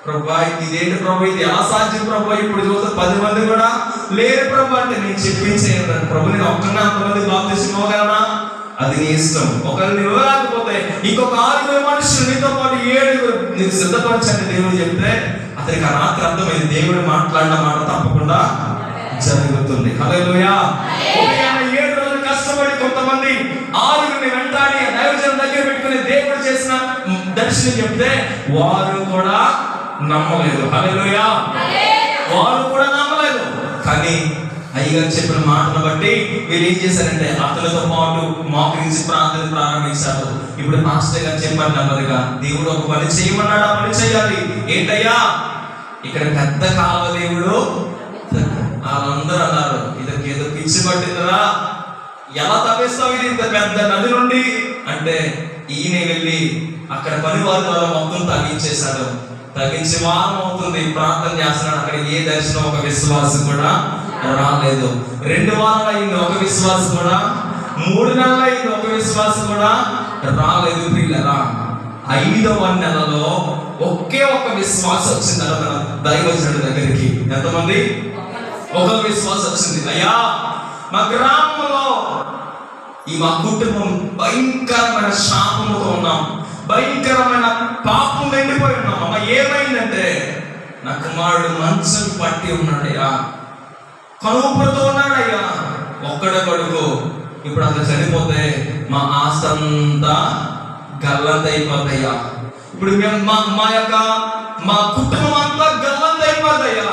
ప్రభా ఇదేంటి ప్రభు, ఇది ఎలా సాధ్యం ప్రభు? ఇప్పుడు చూస్తే 10 మంది కూడా లేరు ప్రభు అంటే నేను చెప్పించేయండి ప్రభు, నేను ఒక్కనే అంతమంది బాప్తిసం ఇవ్వగలనా? అది నీ ఇష్టం. ఒకరిని ఇవ్వలేకపోతే ఇంకొక 6 మనుషులు నీతో పాటు 7 నీకు సిద్ధపరచండి దేవుడు చెప్తే అతనికి ఆ రాత్రి అర్థమైంది, దేవుడు మాట్లాడిన మాట తప్పకుండా జరుగుతుంది. హల్లెలూయా. 7 రోజులు కష్టపడి కొంతమంది 6 వెంటాడి దైవజనుల దగ్గర పెట్టుకుని దేవుడు చేసిన దర్శనం చెప్తే వారు కూడా నమ్మలేదు. హల్లెలూయా. వారు కూడా నమ్మలేదు. కానీ అయ్యగారు చెప్పిన మాటను బట్టి వీళ్ళు ఏం చేశారంటే అతనితో పాటు మోకరించి ప్రార్థన ప్రారంభించారు. ఇప్పుడు మాస్టర్ గారు చెప్పారు నెమ్మదిగా, దేవుడు ఒక పని చేయమన్నాడు, ఆ పని చేయాలి. ఏంటయ్యా? ఇక్కడ పెద్ద కాలువ దేవుడు. వాళ్ళందరూ అన్నారు, ఇతనికి ఏదో పిచ్చి పట్టిందిరా, ఎలా తవ్వేస్తావు ఇది ఇంత పెద్ద నది నుండి అంటే, ఈయన వెళ్ళి అక్కడ పని వారి ద్వారా మొత్తం తగ్గించేశాడు. తగ్గించి వారం అవుతుంది, ప్రార్థన చేస్తున్నాడు. అక్కడ ఏ దర్శనం ఒక విశ్వాసం కూడా రాలేదు. 2 వారాలు అయింది, ఒక విశ్వాసం కూడా. 3 నెలలు అయింది, ఒక విశ్వాసం కూడా రాలేదు. పిల్లరా 5వ నెలలో ఒకే ఒక విశ్వాసం వచ్చింది తన దైవజనుడి దగ్గరికి. ఎంతమంది? ఒక విశ్వాసం వచ్చింది. అయ్యా మా గ్రామంలో మా కుటుంబం భయంకరమైన శాపముతో ఉన్నాం, భయంకరమైన పాపం నిండిపోయి ఉన్నాం. అమ్మ ఏమైందంటే నా కుమారుడు మంచం పట్టి ఉన్నాడయ్యా, కనుపుతో ఉన్నాడయ్యా, ఒక్కడే కొడుకు. ఇప్పుడు అసలు చనిపోతే మా ఆస్తి అంతా గల్లంత అయిపోతాయ్యా. ఇప్పుడు మా కుటుంబం అంతా గల్లంత అయిపోతాయ్యా.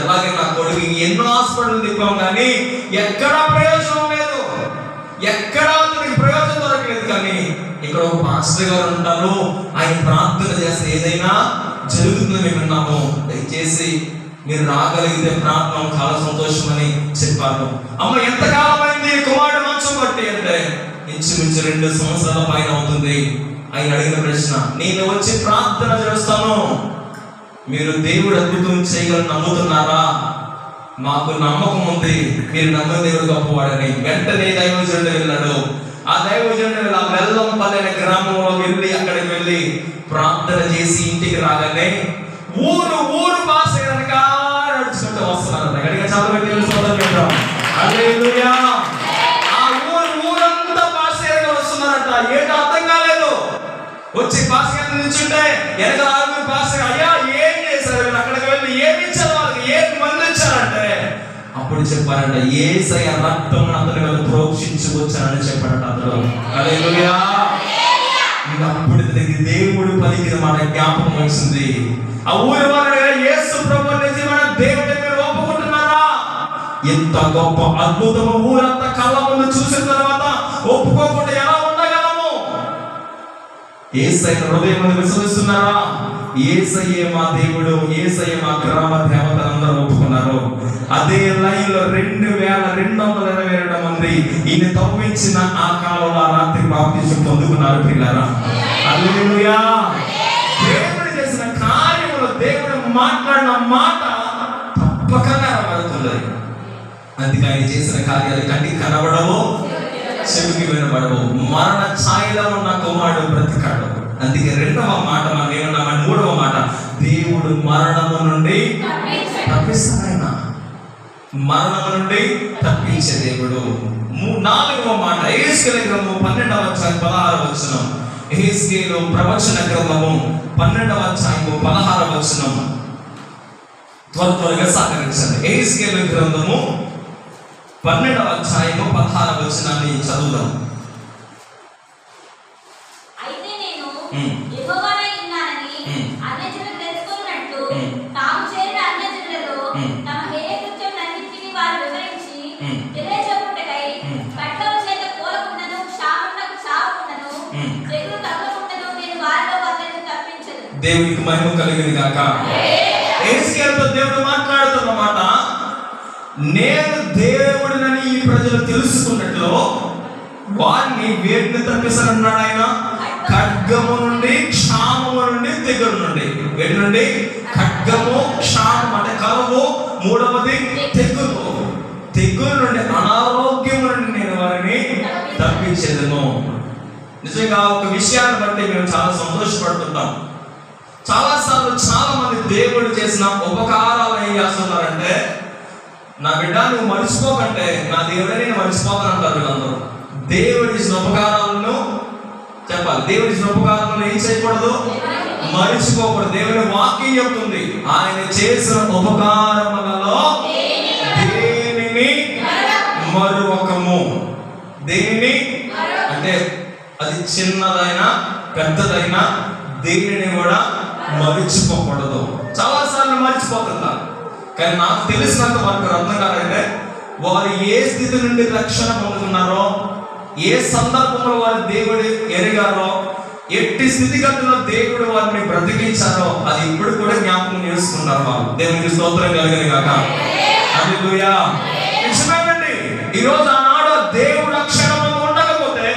ఎలాగే నా కొడుకు ఎన్నో హాస్పిటల్ తిప్పాం కానీ ఎక్కడా ప్రయోజనం లేదు, ఎక్కడా అతనికి ప్రయోజనం దొరకలేదు. కానీ ఇక్కడ ఒక పాస్టర్ గారు ఉంటారు, ఆయన ప్రార్థన చేస్తే ఏదైనా జరుగుతుందని మేము విన్నాము, దయచేసి మీరు రాగలిగితే ప్రార్థన చాలా సంతోషం అని చెప్పారు. అమ్మ ఎంతకాలం అయింది కుమారుడు మంచం పట్టి అంటే ఇంచుమించు 2 సంవత్సరాల పైన అవుతుంది. ఆయన అడిగిన ప్రశ్న, నేను వచ్చి ప్రార్థన చేస్తాను, మీరు దేవుడు అద్భుతం చేయగలని నమ్ముతున్నారా? మాకు నమ్మకం ఉంది, మీరు నమ్మిన దేవుడు గొప్పవాడని. వెంటనే దైవజనుడు వెళ్ళాడు. ఆ దైవజనుడు ఆ వెల్లంపల్లి అనే గ్రామంలో వెళ్ళి అక్కడికి వెళ్ళి ప్రార్థన చేసి ఇంటికి రాగానే ఊరు పాస్ అయ్యాక నడుచుకుంటూ వస్తున్నారు. గడిగా చాలా హల్లెలూయా. ఆ ఊరంతా పాస్ అయ్యాక వస్తున్నారంట. ఏంటో అర్థం కాలేదు. వచ్చి పాస్ కింద నిల్చుంటే వెనక 6 పాస్ అయ్యా ఏం చేశారు, అక్కడికి వెళ్ళి ఏమి ఇచ్చారు, వాళ్ళకి ఏం మంది ఇచ్చారంటే అప్పుడు చెప్పారంట, యేసయ్య రక్తం అతని మీద ప్రోక్షించుకొచ్చానని చెప్పారంట అతడు. హల్లెలూయా. అప్పుడు దేవుడు పలికిన మాట జ్ఞాపకం వచ్చింది. ఆ ఊరి వారు యేసు ప్రభు నిజమైన దేవుడిని మీరు ఒప్పుకుంటున్నారా? ఎంత గొప్ప అద్భుతము ఊరంతా కళ్ళ ముందు చూసిన తర్వాత ఒప్పుకోకుండా ఎలా ఉండగలము? యేసయ్య హృదయం విశ్వసిస్తున్నారా? యేసయ్యే మా దేవుడు, యేసయ్య మా గ్రామ దేవతలందరూ ఒప్పుకున్నారు. అదే లైన్ లో 2222 మంది ఈయన తవ్వించిన ఆ కాలంలో రాత్రి బాప్తిసం పొందుకున్నారు. పిల్లరా హల్లెలూయా. దేవుడు చేసిన కార్యములు, దేవుడు మాట్లాడిన మాట తప్పక నెరవేరుతుంది. అందుకే ఆయన చేసిన కార్యాలు కంటికి కనబడవు, చెవికి వినబడవు. మరణ ఛాయలో ఉన్న కుమారుడు బ్రతికాడు. అందుకే 2వ మాట మనం ఏమన్నామని 3వ మాట, దేవుడు మరణము నుండి తప్పిస్తాడు. మరణము నుండి తప్పించే దేవుడు. 4వ మాట యెషయా గ్రంథము 12వ అధ్యాయం 16వ వచనం, యెహెజ్కేలు ప్రవచన గ్రంథము 12వ అధ్యాయము 16వ వచనం. త్వరగా సహకరించండి. యెహెజ్కేలు గ్రంథము 12వ అధ్యాయము 16వ వచనాన్ని చదువుదాం. అయితే నేను యెహోవానే ఉన్నానని అన్యజనులు తెలుసుకున్నట్టు తాము చేరిన అన్యజనులలో తమ హేయకృత్యములన్నిటినీ వారు వివరించి తెలియజెప్పుటకై ఖడ్గము చేత కూలకుండను, క్షామమునకు చావకుండను, తెగులు తగలకుండను నేను వారిలో వారిని తప్పించను. దేవునికి మహిమ కలుగును గాక. యెహెజ్కేలుతో దేవుడు మాట్లాడుతున్న మాట, నేను దేవుడినని ఈ ప్రజలు తెలుసుకున్నట్లు వారిని వేటిని తప్పిస్తానన్నాడు ఆయన? ఖడ్గము నుండి, క్షామము నుండి, తెగులు నుండి. వేటి నుండి? ఖడ్గము, క్షామం అంటే కరువు, మూడవది తెగులు. తెగులు నుండి, అనారోగ్యము నుండి నేను వారిని తప్పించేదను. నిజంగా ఒక విషయాన్ని బట్టి మేము చాలా సంతోషపడుతుంటాం. చాలాసార్లు చాలా మంది దేవుడు చేసిన ఉపకారాలు ఏం చేస్తున్నారంటే, నా బిడ్డ నువ్వు మర్చిపోకంటే నా దేవుడే నేను మర్చిపోతాను అంటారు వీళ్ళందరూ. దేవుడి ఇచ్చిన ఉపకారాలను చెప్పాలి. దేవుడి ఇచ్చిన ఉపకారాలను ఏం చేయకూడదు? మర్చిపోకూడదు. దేవుని వాక్యం చెప్తుంది, ఆయన చేసిన ఉపకారములలో దేనిని మరువకము. దేనిని అంటే అది చిన్నదైనా పెద్దదైనా దేనిని కూడా మర్చిపోకూడదు. చాలాసార్లు మర్చిపోతున్నారు. కానీ నాకు తెలిసినంత వరకు అర్థం కాదంటే, వారు ఏ స్థితి నుండి రక్షణ పొందుతున్నారో, ఏ సందర్భంలో వారు దేవుడు ఎరిగారో, ఎట్టి స్థితిగతుల్లో దేవుడు వారిని బ్రతికించారో అది ఇప్పుడు కూడా జ్ఞాపకం చేసుకున్నారు వాళ్ళు. దేవునికి స్తోత్రం కలుగును గాక. హల్లెలూయా. నిజమేనండి. ఈరోజు ఆనాడు దేవుడు రక్షణ ఉండకపోతే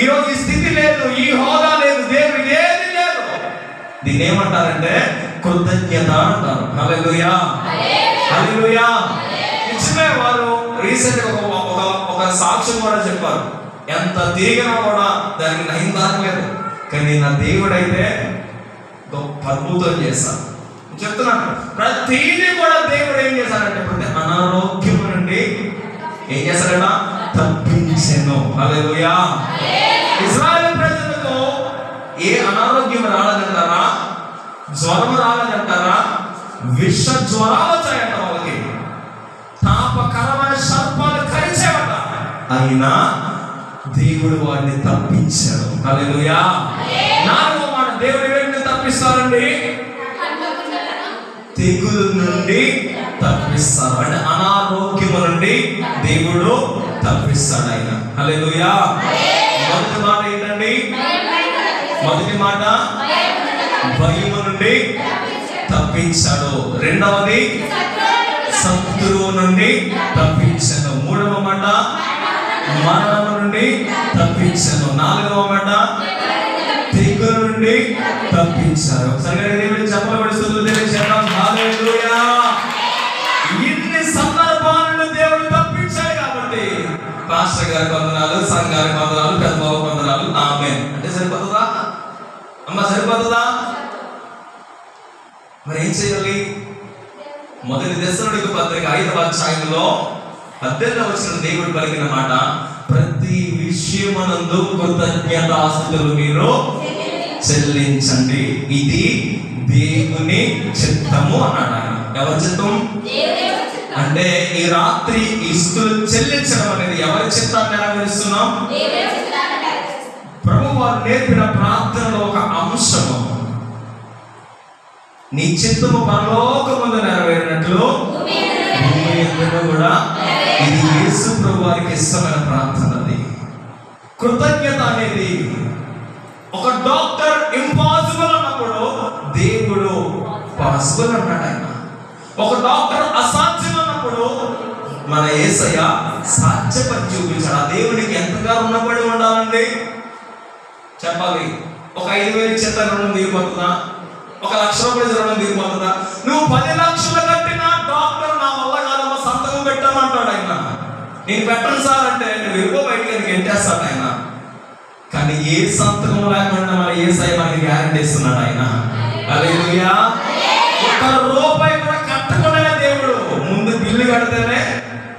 ఈరోజు ఈ స్థితి లేదు, ఈ హోదా లేదు, దేవుడికి ఏది లేదు. దీన్ని ఏమంటారంటే కృతజ్ఞత అంటారు. హల్లెలూయా, హల్లెలూయా. నిజమే. వారు రీసెంట్ ఒక సాక్ష్యం కూడా చెప్పారు, ఎంత తిరిగినా కూడా దానికి నయం లేదు, కానీ నా దేవుడైతే గొప్ప అద్భుతం చేశారు. చెప్తున్నాను, ప్రతిదీ కూడా దేవుడు ఏం చేశారంటే ప్రతి అనారోగ్యం నుండి ఏం చేశారట? తప్పించెను. హల్లెలూయా. ఇశ్రాయేలు ప్రజలకు ఏ అనారోగ్యం రాలేదంటారా? జ్వరం రాలేదంటారా? విష జ్వరాలు వచ్చాయంట వాళ్ళకి. తాపకరమైన సర్పాలు కరిచేవట. అయినా దేవుడు వారిని తప్పించాడు. హల్లెలూయా. నాలుగో మాట, దేవుడు వీటిని తప్పిస్తారండి, తెగులు నుండి తప్పిస్తారు. అంటే అనారోగ్యము నుండి దేవుడు తప్పిస్తాడు ఆయన. హల్లెలూయా. మొదటి మాట ఏంటండి? మొదటి మాట భయము నుండి తప్పించాడు. రెండవది శత్రువు నుండి తప్పించాడు. మూడవ మాట మరణము నుండి తప్పించాడు. నాలుగవ మాట తెగులు నుండి తప్పించారు. ఒకసారి దేవుని చెప్పలు పడుతుంది. దేవుని చెప్పాలి. హల్లెలూయా. ఇన్ని సందర్భాలను దేవుడు తప్పించాడు కాబట్టి పాస్టర్ గారి వందనాలు, సంఘారి వందనాలు, పెద్దబాబు వందనాలు, ఆమేన్ అంటే సరిపోతుందా? అమ్మ సరిపోతుందా? మరి ఏం చేయాలి? మొదటి దశలోనిక పత్రిక 5వ అధ్యాయంలో 18వ వచనం దేవుడు పలికిన మాట, ప్రతి విషయమునందు కృతజ్ఞతాస్తుతులు మీరు చెల్లించండి, ఇది దేవుని చిత్తము అన్నాడు ఆయన. ఎవరి చిత్తం? అంటే ఈ రాత్రి ఈ స్తుతులు చెల్లించడం అనేది ఎవరి చిత్తాన్ని నెరవేరుస్తున్నాం? ప్రభు వారు నేర్పిన ప్రార్థనలో ఒక అంశము, నీ చిత్తము పరలోకమందు నెరవేరినట్లు భూమి యందు కూడా. ఇది యేసు ప్రభు వారికి ఇష్టమైన ప్రార్థన. అది కృతజ్ఞత అనేది ఒక డాక్టర్ ఇంపాసిబుల్ అన్నప్పుడు దేవుడు పాసిబుల్ అన్నాడు ఆయన. ఒక డాక్టర్ అసాధ్యం అన్నప్పుడు మన యేసయ్య సాధ్యపడి చూపించాడు. ఆ దేవునికి ఎంతగా రుణపడి ఉండాలండి చెప్పాలి. ఒక 5,000 చెత్త రుణం తీరిపోతుందా? 1,00,000 రూపాయల రుణం తీరిపోతుందా? నువ్వు 10 లక్షలు కట్టినా డాక్టర్ నా వల్ల కాదమ్మా సంతకం పెట్టామంటాడు ఆయన. నేను పెట్టను సార్ అంటే నువ్వు ఎక్కువ బయటికి ఎంటేస్తాడు ఆయన. కానీ ఏ సంతకం లేకుండా మన యేసయ్య మనకి గ్యారెంటీ ఇస్తున్నాడు ఆయన. హల్లెలూయా. 1 రూపాయి కూడా కట్టకుండా దేవుడు ముందు బిల్లు కడితేనే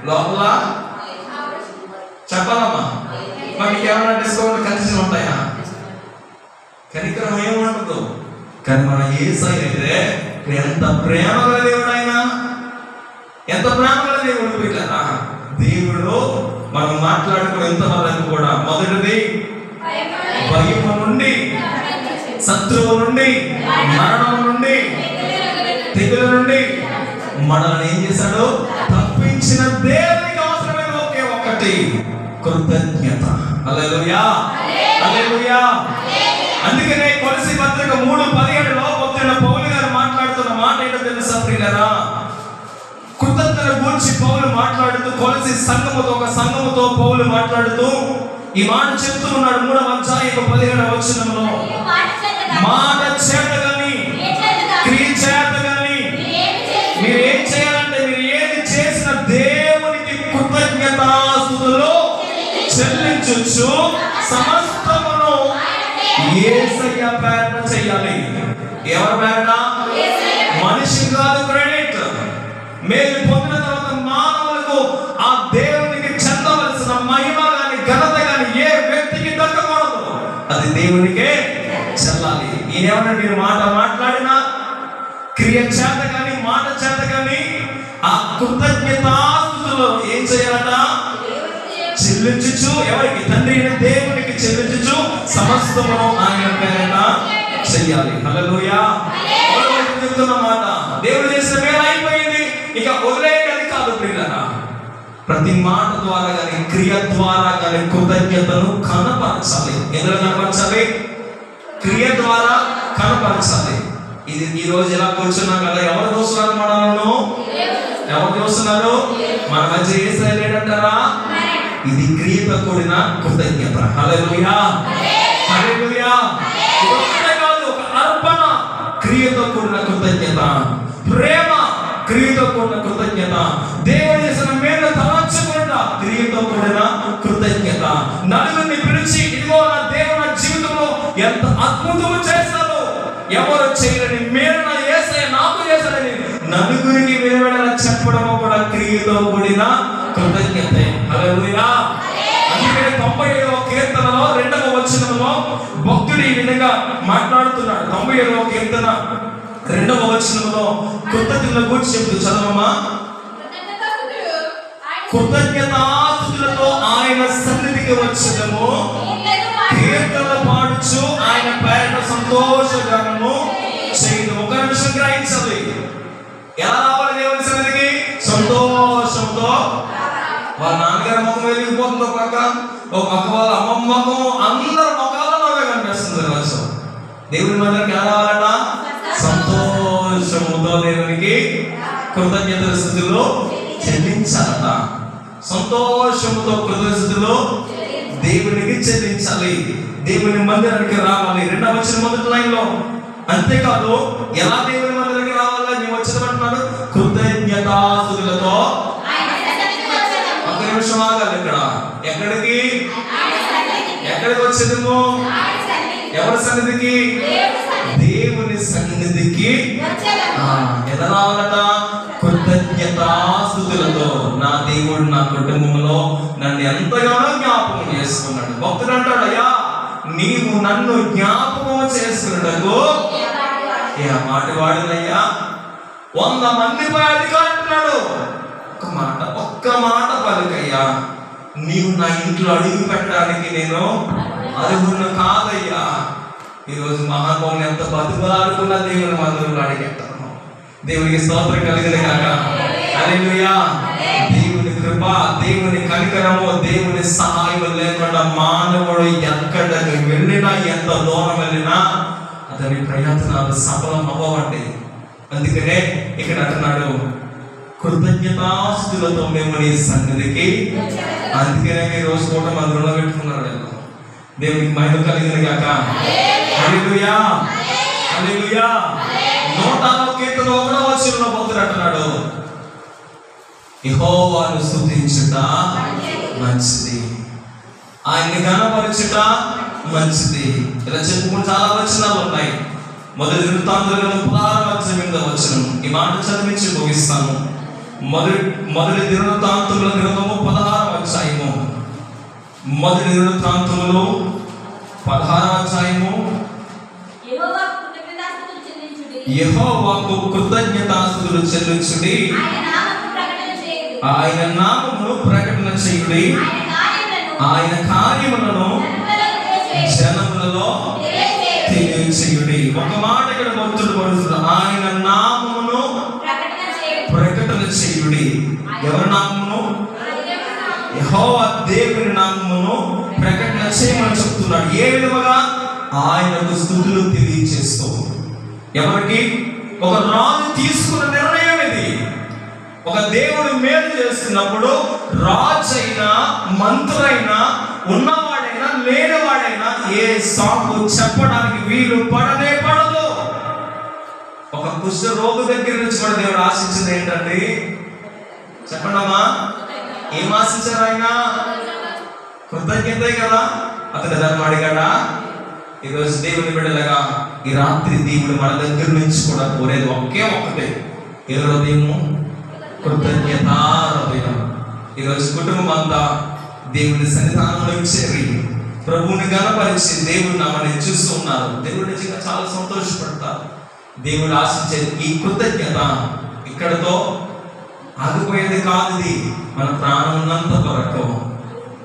లోపల చెప్పాలమ్మా. మనకి ఏమైనా డిస్కౌంట్ కన్సెషన్ ఉంటాయా? విగ్రహం ఏముండదు. కానీ మన యేసయ్య అయితే ఎంత ప్రేమ గల దేవుడు ఆయన, ఎంత ప్రేమ గల దేవుడు బిడ్డలారా. దేవుడు మనం మాట్లాడుకునే ఎంతవరకు కూడా మొదటిది భయము నుండి, శత్రువు నుండి, మరణం నుండి, తెగుల నుండి మనల్ని ఏం చేశాడు? తప్పించిన దేవునికి అవసరమైన ఒకే ఒకటి కృతజ్ఞత. హల్లెలూయా, హల్లెలూయా. అందుకనే కొలసీ పత్రిక 3:17లో పొద్దున్న పౌలు గారు మాట్లాడుతున్న మాట ఏంటో తెలుసా ప్రియులారా? కృతజ్ఞత గురించి పౌలు మాట్లాడుతూ కొలసీ సంఘముతో, ఒక సంఘముతో పౌలు మాట్లాడుతూ ఈ మాట చెప్తూ ఉన్నాడు. 3వ అధ్యాయం 17వ వచనంలో, మాట చేత గాని క్రియ చేత గాని మీరు ఏం చేయాలంటే, మీరు ఏది చేసిన దేవునికి కృతజ్ఞతాస్తుతులు చెల్లించుచు సమస్తమును యేసయ్య పేరట చేయాలి. ఎవరి పేరట? మనిషి కాదు. క్రెడిట్ మేలు పొందిన తర్వాత మానవులకు ఆ దేవునికి చెందవలసిన మహిమ గాని ఘనత గాని ఏ వ్యక్తికి దక్కకూడదు, అది దేవునికే చెల్లాలి. ఈయనేమన్నా మీరు మాట మాట్లాడినా, క్రియ చేత కానీ, మాట చేత కానీ ఆ కృతజ్ఞతాస్తుతులు ఏం చేయాలట? చెల్లించుచు. ఎవరికి? తండ్రి అయిన దేవునికి చెల్లించుచు సమస్తమును ఆయన పేరట చెయ్యాలి. హల్లెలూయా. చెప్తున్న మాట, దేవుడు చేసిన మేలు అయిపోయింది, ఇక వదిలేయడం కాదు ప్రియులారా. ప్రతి మాట ద్వారా కానీ, క్రియ ద్వారా కానీ కృతజ్ఞతను కనపరచాలి. ఎందులో కనపరచాలి? క్రియ ద్వారా కనపరచాలి. ఇది ఈ రోజు ఎలా కూర్చున్నాం కదా, ఎవరు చూస్తున్నారు మనలను? ఎవరు చూస్తున్నారు? మన మధ్య యేసయ్య లేడంటారా? ఇది క్రియతో కూడిన కృతజ్ఞత. హల్లెలూయా, హల్లెలూయా. ఇదొక్కటే కాదు, ఒక అర్పణ, క్రియతో కూడిన కృతజ్ఞత. ప్రేమ, క్రియతో కూడిన కృతజ్ఞత. దేవుడు చేసిన మేలు తలంచకుండా క్రియతో కూడిన కృతజ్ఞత. నలుగురిని పిలిచి, ఇదిగో నా దేవుడు నా జీవితంలో ఎంత అద్భుతము చేస్తాడు, ఎవరు చేయలేని మేలు నా యేసయ్య నాకు చేశాడని నలుగురికి వినబడేలా చెప్పడము కూడా క్రియతో కూడిన కృతజ్ఞతే. హల్లెలూయా. అందుకని 97వ కీర్తనలో 2వ వచనంలో భక్తుడు ఈ విధంగా మాట్లాడుతున్నాడు. 97వ కీర్తన 2వ వచనంలో కృతజ్ఞతల గురించి చెప్తూ చదవమా. కృతజ్ఞతాస్తుతులతో ఆయన సన్నిధికి వచ్చేదము, కీర్తనలు పాడుచు ఆయన పేరట సంతోషగానము చేయదు. ఒక నిమిషం గ్రహించాలి. ఎలా రావాలి దేవుని సన్నిధికి? సంతోషంతో. వాళ్ళ నాన్నగారి ముఖం వెలిగిపోతుంది ఒక పక్క, వాళ్ళ అమ్మమ్మ ముఖం, అందరి ముఖాలలో కనిపిస్తుంది రోజు. దేవుని మందిరానికి ఎలా రావాలట? సంతోషముతో దేవునికి కృతజ్ఞతల స్థితిలో చెల్లించాలట. సంతోషముతో కృతజ్ఞతలు దేవునికి చెల్లించాలి. దేవుని మందిరానికి రావాలి. 2వ వచనం మొదటి లైన్లో. అంతేకాదు, ఎలా దేవుని మందిరానికి రావాలని మేము వచ్చినట్టున్నాడు? కృతజ్ఞతాస్తుతులతో. ఒక నిమిషం ఆగాలి. ఇక్కడ ఎక్కడికి? ఎక్కడికి వచ్చేదేమో? ఎవరి సన్నిధికి? దేవుని సన్నిధికి. ఎలా రావాలట? కృతజ్ఞతాస్తుతులతో. నా దేవుడు నా కుటుంబంలో నన్ను ఎంతగానో జ్ఞాపకం చేసుకున్నాడు. భక్తుడు అంటాడు, అయ్యా నీవు నన్ను జ్ఞాపకం చేసుకున్నటకు ఏ మాట వాడినయ్యా, 100 మందిపై అధికారం అంటున్నాడు. ఒక్క మాట పలుకయ్యా, నీవు నా ఇంట్లో అడుగు పెట్టడానికి నేను అర్హును కాదయ్యా. ఈరోజు మహానుభావులు ఎంత బతుకులాడుకున్నా దేవుని మందిరంలో అడిగేస్తాను. దేవునికి స్తోత్రం కలిగిన కాక. హల్లెలూయా. దేవుని కృప, దేవుని కనికరము, దేవుని సహాయం లేకుండా మానవుడు ఎక్కడికి వెళ్ళినా, ఎంత దూరం వెళ్ళినా అతని ప్రయత్నాలు సఫలం అవ్వవండి. అందుకనే ఇక్కడ అంటున్నాడు, కృతజ్ఞతాస్తుతులతో మేము నీ సన్నిధికి. అందుకనే ఈ రోజు కూడా మందిరంలో పెట్టుకున్నాడు. దేవునికి మహిమ కలిగిన కాక. హల్లెలూయా, హల్లెలూయా. 100వ కీర్తన 1వ వచనంలో భక్తుడు అంటున్నాడు, యెహోవాను స్తుతించుట మంచిది, ఆయన్ని ఘనపరచుట మంచిది. ఇలా చెప్పుకుంటూ చాలా వచనాలు ఉన్నాయి. మొదటి దినవృత్తాంతములు 16వ అధ్యాయం 8వ వచనం. ఈ మాట చదివించి ముగిస్తాను. మొదటి దినవృత్తాంతముల గ్రంథము 16వ అధ్యాయము. మొదటి దినవృత్తాంతములు 16వ అధ్యాయము యెహోవాకు కృతజ్ఞతాస్తుతులు చెల్లించుడి, ఆయన నామమును ప్రకటన చేయుడి, ఆయన కార్యములను జనములలో తెలియచేయుడి. ఒక మాట ఇక్కడ భక్తుడు పడుతున్నాడు, ఆయన నామమును ప్రకటన చేయుడి. ఎవరి నామమును? యెహోవా దేవుని నామమును ప్రకటన చేయమని చెప్తున్నాడు. ఏ విధముగా? ఆయనకు స్తుతులు తెలియచేస్తూ. ఎవరికి? ఒక రాజు తీసుకున్న నిర్ణయం ఇది. ఒక దేవుడు మేలు చేస్తున్నప్పుడు రాజైనా మంత్రులైనా ఉన్నవాడైనా లేనివాడైనా ఏ సాకు చెప్పడానికి వీలు పడనే పడదు. ఒక కుష్ఠ రోగు దగ్గర నుంచి కూడా దేవుడు ఆశించింది ఏంటండి? చెప్పండమ్మా, ఏం ఆశించారు ఆయన? కృతజ్ఞతే కదా. అతని ధర్మం అడిగాడా? ఈరోజు దేవుని బిడ్డలుగా ఈ రాత్రి దేవుడు మన దగ్గర నుంచి కూడా కోరేది ఒక్కటే, ఏ హృదయము? కృతజ్ఞత హృదయం. ఈరోజు కుటుంబం అంతా దేవుని సన్నిధానంలో చేరి ప్రభువుని గణపరిచి దేవుని నామని చూస్తూ ఉన్నారు. దేవుడి నిజంగా చాలా సంతోషపడతారు. దేవుడు ఆశించేది ఈ కృతజ్ఞత. ఇక్కడతో ఆగిపోయేది కాదు. ఇది మన ప్రాణం ఉన్నంత వరకు.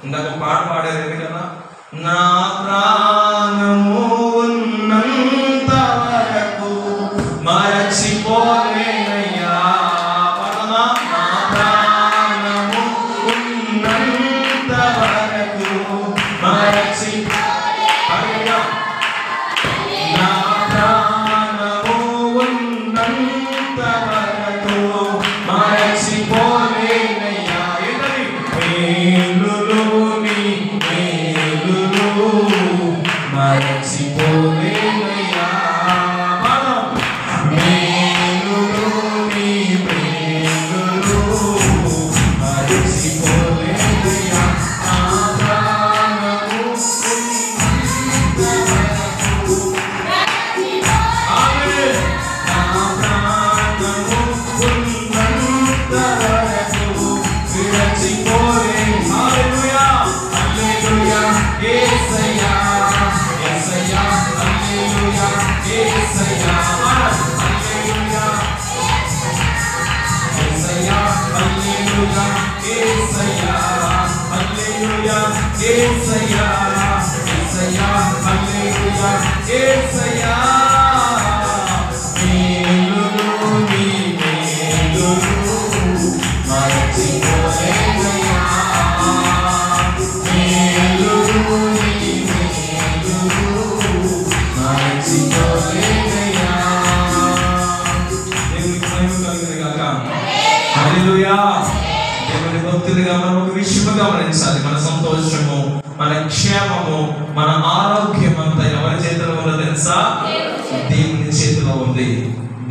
ఇందాక పాట పాడారు కదా, నా ప్రాణము ఉన్నంత వరకు మరచిపోలేనయ్యా. పడమా? నా ప్రాణము ఉన్నంత వరకు మరచిపోలేనయ్యా. నా ప్రాణము ఉన్నంత వరకు మరచిపోలేనయ్యా. ఏంటది? మేలులోని మేలులు మరచిపోలేనయ్యా. మేలులోని మేలులు మరచిపోలేనయ్యా. నా ప్రాణము ఉన్నంత వరకు. ఆమేన్. నా ప్రాణము ఉన్నంత వరకు విరచిపోలేను. హల్లెలూయా, హల్లెలూయా, యేసయ్యా, యేసయ్యా, హల్లెలూయా, యేసయ్యా, హల్లెలూయా, యేసయ్యా, హల్లెలూయా, యేసయ్యా, హల్లెలూయా, యేసయ్యా, యేసయ్యా, హల్లెలూయా, యేసయ్యా. మేలులోని మేలులు మరచిపోలేనయ్యా. మేలులోని మేలులు మరచిపోలేనయ్యా. దేవునికి మహిమ కలుగును గాక. హల్లెలూయా. దేవుని భక్తులుగా మనం ఒక విషయం గమనించాలి. మన సంతోషము, మన క్షేమము, మన ఆరోగ్యం అంతా ఎవరి చేతిలో ఉందో తెలుసా? దేవుని చేతిలో ఉంది.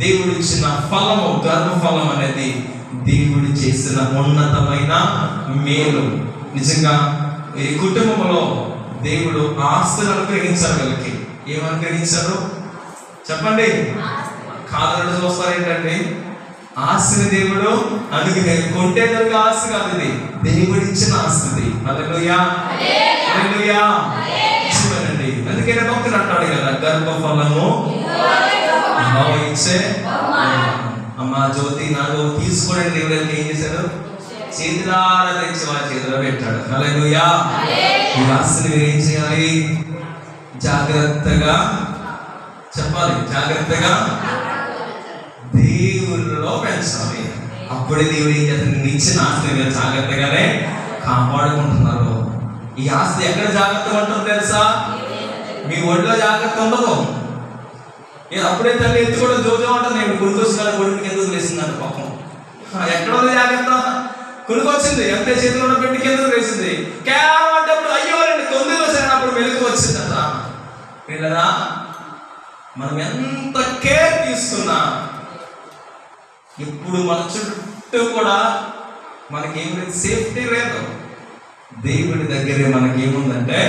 దేవుడు ఇచ్చిన ఫలము, గర్భఫలం అనేది దేవుడు చేసిన ఉన్నతమైన మేలు. నిజంగా ఈ కుటుంబంలో దేవుడు ఆస్తులు అనుగ్రహించారు. వీళ్ళకి ఏమనుగ్రహించారు చెప్పండి? కాదనడు చూస్తారు ఏంటండి? ఆస్తిని దేవుడు కొంటే దొరికే ఆస్తి కాదు, ఇది దేవుడు ఇచ్చిన ఆస్తి. హల్లెలూయా, హల్లెలూయా. ఇచ్చిపోనండి. అందుకనే భక్తుడు అంటాడు కదా, గర్భఫలము ఇచ్చే. అమ్మ జ్యోతి నాకు తీసుకోండి. దేవుడికి ఏం చేశాడు? చేతిదార తెచ్చి వారి చేతిలో పెట్టాడు. హల్లెలూయా. ఈ ఆస్తిని మీరు ఏం చేయాలి? జాగ్రత్తగా చెప్పాలి, జాగ్రత్తగా దేవుళ్ళలో పెంచాలి. అప్పుడే దేవుడు ఏం చేస్తాడు? ఇచ్చిన ఆస్తిని మీరు జాగ్రత్తగానే కాపాడుకుంటున్నారు. ఈ ఆస్తి ఎక్కడ జాగ్రత్తగా ఉంటుంది తెలుసా? మీ ఒడిలో జాగ్రత్త ఉండదు. అప్పుడే తల్లి ఎత్తుకోవడం జోజో ఉంటుంది. నేను కొడుకొచ్చిన కొడుకుకి ఎందుకు వేసిందంట పాపం. ఎక్కడ ఉంది జాగ్రత్త? కొడుకొచ్చింది అంతే, చేతిలో ఉన్న పెట్టి కిందకు వేసింది. కేవలం అంటే అప్పుడు అయ్యో రెండు 9 వచ్చాను, అప్పుడు వెలుగు వచ్చిందట. పిల్లరా, మనం ఎంత కేర్ తీసుకున్నా ఇప్పుడు మన చుట్టూ కూడా మనకేమి సేఫ్టీ లేదు. దేవుడి దగ్గరే మనకేముందంటే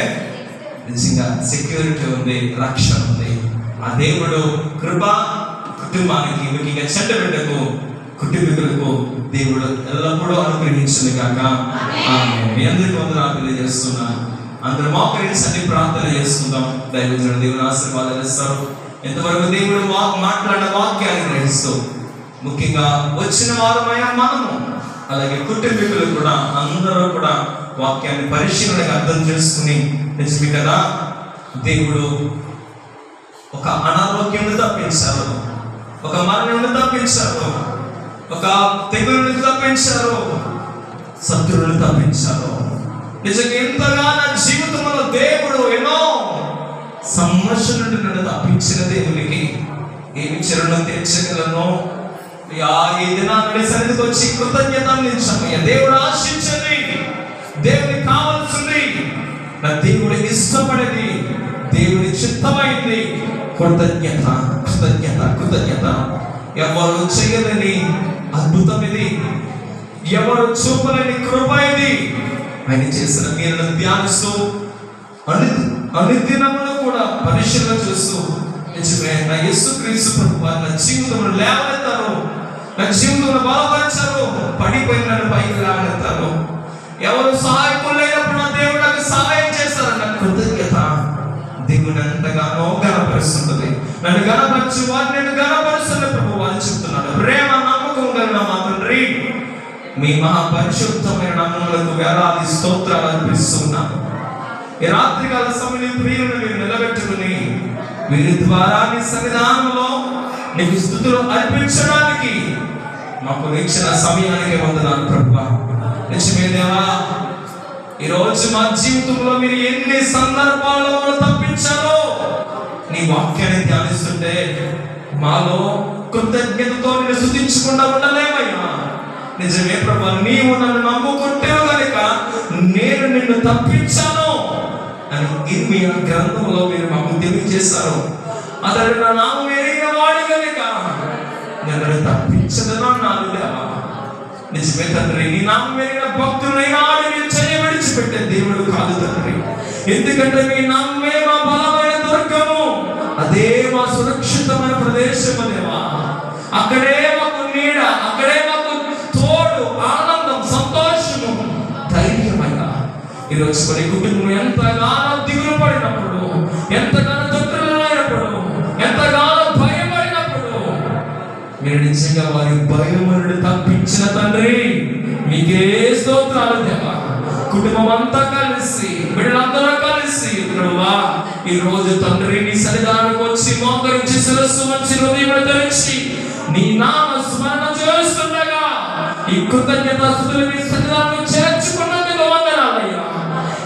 నిజంగా సెక్యూరిటీ ఉంది, రక్షణ ఉంది. ఆ దేవుడు కృప కుటుంబానికి, ముఖ్యంగా చెడ్డ బిడ్డకు, కుటుంబీకులకు దేవుడు ఎల్లప్పుడూ అనుగ్రహించింది కాక. మీ అందరికీ వందనాలు తెలియజేస్తున్నా. అందరూ మోకరించండి, ప్రార్థన చేసుకుందాం. దైవజనుడు దేవుని ఆశీర్వాదాలు ఇస్తారు. ఇంతవరకు దేవుడు మాట్లాడిన వాక్యాన్ని గ్రహిస్తూ, ముఖ్యంగా వచ్చిన వారమైన మనము, అలాగే కుటుంబీకులు కూడా అందరూ కూడా వాక్యాన్ని పరిశీలనగా అర్థం చేసుకుని, నిజమే కదా, దేవుడు ఒక అనారోగ్యం తప్పించారు, ఒక మరణం తప్పించారు, ఒక తెగులను తప్పించారు, శత్రువులను తప్పించారు. నిజంగా ఎంతగా నా జీవితంలో దేవుడు ఎన్నో సమస్యల నుండి నన్ను తప్పించిన దేవునికి ఏమి చిరుణం తీర్చగలను. ఈ దినాన్ని సన్నిధికి వచ్చి కృతజ్ఞత అందించామయ్యా. దేవుడు ఆశించండి, దేవుడికి కావాల్సింది, నా దేవుడు ఇష్టపడేది, దేవుడి చిత్తమైంది కృతజ్ఞత, కృతజ్ఞత, కృతజ్ఞత. ఎవరు చేయలేని అద్భుతం ఇది, ఎవరు చూపలేని కృప ఇది. ఆయన చేసిన మేలును ధ్యానిస్తూ అనుదినమును కూడా పరిశీలన చూస్తూ, నిజమే నా యేసుక్రీస్తు ప్రభువు నా జీవితంలో లేవనెత్తారు, నా జీవితంలో బలపరిచారు, పడిపోయిన నన్ను పైకి లేవనెత్తారు. ఎవరు సహాయకులు లేనప్పుడు నా దేవుడు నాకు సహాయం చేస్తారన్న కృతజ్ఞత దేవుని ఎంతగానో గణపరుస్తుంది. నన్ను గణపరచు వారు నేను గణపరుస్తున్న ప్రభు వారు చెప్తున్నాడు. ప్రేమ నమ్మకం కలిగిన మా తండ్రి, మీ మహాపరిశుద్ధమైన నామములకు వేలాది స్తోత్రాలు అర్పిస్తున్నాను. ఈ రాత్రికాల సమయం ప్రియులను మీరు నిలబెట్టుకుని వీరి ద్వారా నీ సన్నిధానంలో నీకు స్తుతులు అర్పించడానికి మాకు ఇచ్చిన సమయానికి వందనాలు ప్రభువా. నిజమే దేవా, ఈరోజు మా జీవితంలో మీరు ఎన్ని సందర్భాల్లో తప్పించారో నీ వాక్యాన్ని ధ్యానిస్తుంటే మాలో కృతజ్ఞతతో నిన్ను స్తుతించకుండా ఉండలేమయ్యా. నిజమే ప్రభా, నీవు నన్ను నమ్ముకుంటేవు కనుక నేను నిన్ను తప్పించాను అని ఇర్మియా గ్రంథంలో మీరు మాకు తెలియజేశారు. అతడు నా నామం ఎరిగిన వాడు కనుక నన్ను తప్పించదను అన్నాడు దేవా. నిజమే తండ్రి, నీ నామం ఎరిగిన భక్తులైనా మీరు విడిచిపెట్టే దేవుడు కాదు తండ్రి. ఎందుకంటే మీ నామే మా బలమైన దుర్గము, అదే మా సురక్షితమైన ప్రదేశము దేవా. అక్కడే మాకు నీడ, అక్కడే మాకు తోడు, ఆనందం, సంతోషము, ధైర్యమైన. ఈరోజు కొన్ని కుటుంబం ఎంతగానో దిగులు పడినప్పుడు, ఎంతగానో దుఃఖమైనప్పుడు, ఎంతగానో భయపడినప్పుడు మీరు నిజంగా వారి భయం నుండి తప్పించిన తండ్రి మీకే స్తోత్రాలు దేవా. కుటుంబం అంతా కలిసి, బిడ్డలందరూ కలిసి ప్రభువా ఈ రోజు తండ్రి నీ సన్నిధానానికి వచ్చి మోకరించి శిరస్సు వంచి హృదయం తెరిచి నీ నామ స్మరణ చేస్తుండగా ఈ కృతజ్ఞత స్తుతులు మీ సన్నిధానంలో చేర్చుకున్నందుకు వందనాలయ్యా.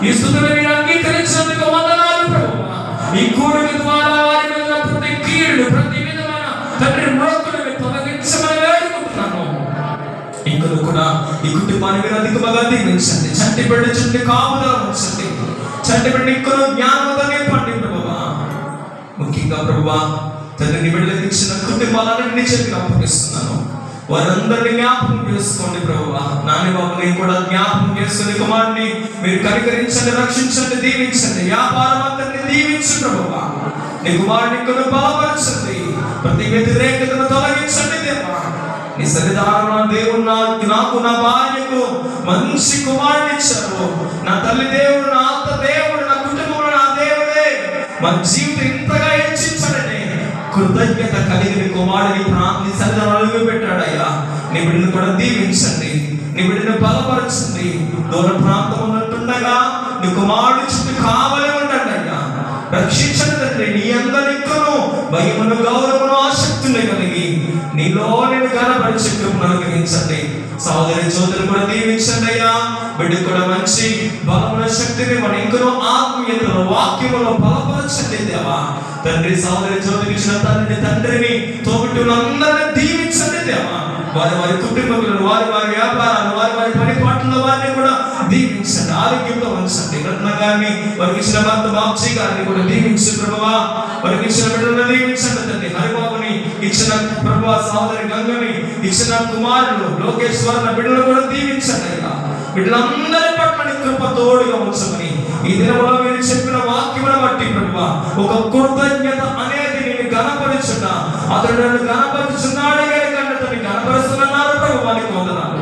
ఈ స్తుతులు మీరు అంగీకరించినందుకు వందనాలు ప్రభువా. ఈ కూడిక ద్వారా వారి మీద ప్రతి కీడు, ప్రతి విధమైన తండ్రి మృతులు తొలగించమని వేడుకుంటున్నాను. ఇంకను కూడా ఈ కుటుంబాన్ని మీరు అధికముగా దీవించండి. చంటి బిడ్డ చుట్టూ కాపుదల ఉంచండి. చంటి బిడ్డ ఇంకను జ్ఞానంతో నింపండి ప్రభువా. ముఖ్యంగా ప్రభువా తండ్రి నీ బిడ్డలకు ఇచ్చిన కుటుంబాలన్నీ చేతికి అప్పగిస్తున్నాను. వారందరినీ జ్ఞాపకం చేసుకోండి ప్రభువా. నాని బాబుని కూడా జ్ఞాపకం చేసుకుని కుమారుని మీరు కనికరించండి, రక్షించండి, దీవించండి. వ్యాపారం అందరినీ దీవించు ప్రభువా. నీ కుమారుని ఇంకను బలపరచండి, ప్రతి వ్యతిరేకతను తొలగించండి దేవా. నీ సన్నిధానంలో దేవుడు నాకు నా భార్యకు మంచి కుమారుని ఇచ్చారు. నా తల్లి దేవుడు, నా అత్త దేవుడు, నా కుటుంబంలో నా దేవుడే మన జీవితం ఇంతగా హెచ్చించాడని కృతజ్ఞత కలిగిన కుమారుని నీ సన్నిధానంలో అడుగు పెట్టాడయ్యా. నీ బిడ్డను కూడా దీవించండి, నీ బిడ్డను బలపరచండి. దూర ప్రాంతం ఉన్నట్టుండగా నీ కుమారుడు చుట్టూ కావలే ఉండండి అయ్యా. రక్షించండి తండ్రి. నీ అందరికను భయమును, గౌరవమును, ఆసక్తిని కలిగి నీలో నేను కనపరిచే కృపను అనుగ్రహించండి. సహోదరి సోదరులు కూడా దీవించండి అయ్యా. బిడ్డ కూడా మంచి బలమున శక్తిని మన ఇంకనో ఆత్మీయతలో వాక్యములో బలపరచండి దేవా. తండ్రి సహోదరి సోదరికి ఇచ్చిన తండ్రిని తోబుట్టులందరినీ దీవించండి దేవా. వారి వారి కుటుంబములను, వారి వారి వ్యాపారాలు, వారి వారి పని పాటల వారిని కూడా దీవించండి, ఆరోగ్యంతో ఉంచండి. రత్న గారిని, వారికి ఇచ్చిన భర్త బాబ్జీ గారిని కూడా దీవించు ప్రభువా. వారికి ఇచ్చిన బిడ్డలను దీవించండి తండ్రి. హరిబాబుని ఇచ్చిన ప్రభువా, సహోదరి గంగని ఇచ్చిన కుమారులు లోకేశ్వర బిడ్డలు కూడా దీవించండి అయ్యా. బిడ్డలందరి పట్ల నీ కృప తోడుగా ఉంచమని ఈ దినంలో మీరు చెప్పిన వాక్యమును బట్టి ప్రభువా ఒక కృతజ్ఞత అనేది నేను గణపరుచుట, అతడు నన్ను గణపరుచున్నాడు కనుక అతన్ని గణపరుస్తున్నారు ప్రభువానికి వందనాలు.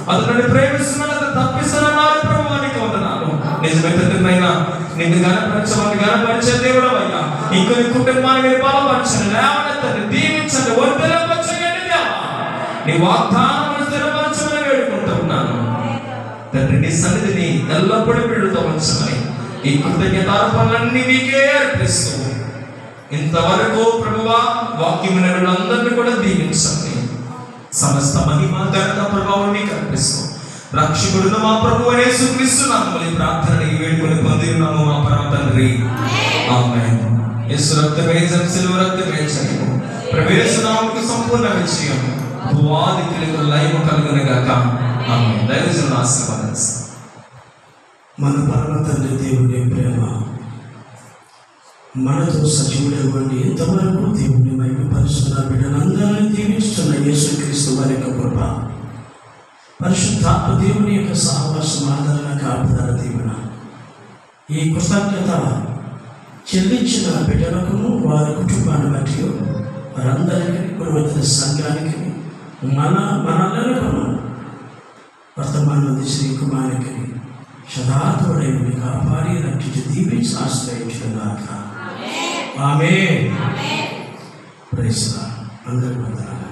అతను నన్ను ప్రేమిస్తున్నాడు, అతను తప్పిస్తున్నాడు ప్రభువానికి వందనాలు. నిజమే తండ్రినైనా నిన్ను గణపరచమని గణపరిచే దేవుడు అయ్యా. ఇంకొన్ని కుటుంబాన్ని మీరు బలపరచండి, లేవనెత్తండి, దీవించండి, వర్ధలింపచేయండి దేవా. నీ వాగ్దానం స్థిరపరచమని వేడుకుంటున్నాను తండ్రి. నీ సన్నిధిని ఎల్లప్పుడూ వీడుతో ఉంచమని ఈ కృతజ్ఞతార్పణలన్నీ మీకే అర్పిస్తూ ఇంతవరకు ప్రభువా వాక్యం అందరినీ కూడా దీవించండి. సమస్త మహిమ ఘనత ప్రభావం మీకు అర్పిస్తూ రక్షకుడును మా ప్రభువు యేసుక్రీస్తు నామములో ప్రార్థనని వేడుకొని పొందినాము మా పరమ తండ్రి. ఆమేన్. యేసు రక్తమే సిలువ రక్తమే జయము, ప్రవేశనామకు సంపూర్ణ విజయం, భువాదికులకు లయము కలుగునుగాక. ఆమేన్. దైవజనుల ఆశీర్వాదాలు. మన పరమ తండ్రి దేవుని ప్రేమ, మనతో సజీవుడైవ్వండి ఇంతవరకు దేవుని మహిమపరుస్తున్న బిడ్డలందరినీ దీవిస్తున్న యేసుక్రీస్తు వారి యొక్క కృప, పరిశుద్ధాత్మ దేవుని యొక్క సహవాసం, ఆదరణ, కాపుదల దీవెన ఈ కృతజ్ఞత చెల్లించిన బిడ్డలకు వారి కుటుంబాన్ని బట్టి వారందరికీ గురువైన సంఘానికి మనలకు వర్తమాన శ్రీ కుమారికి సదాతోడైన కాపాడి రక్షించి దీవించి ఆశ్రయించుగాక. ఆమేన్. Praise lord. అందరికీ వందనాలు.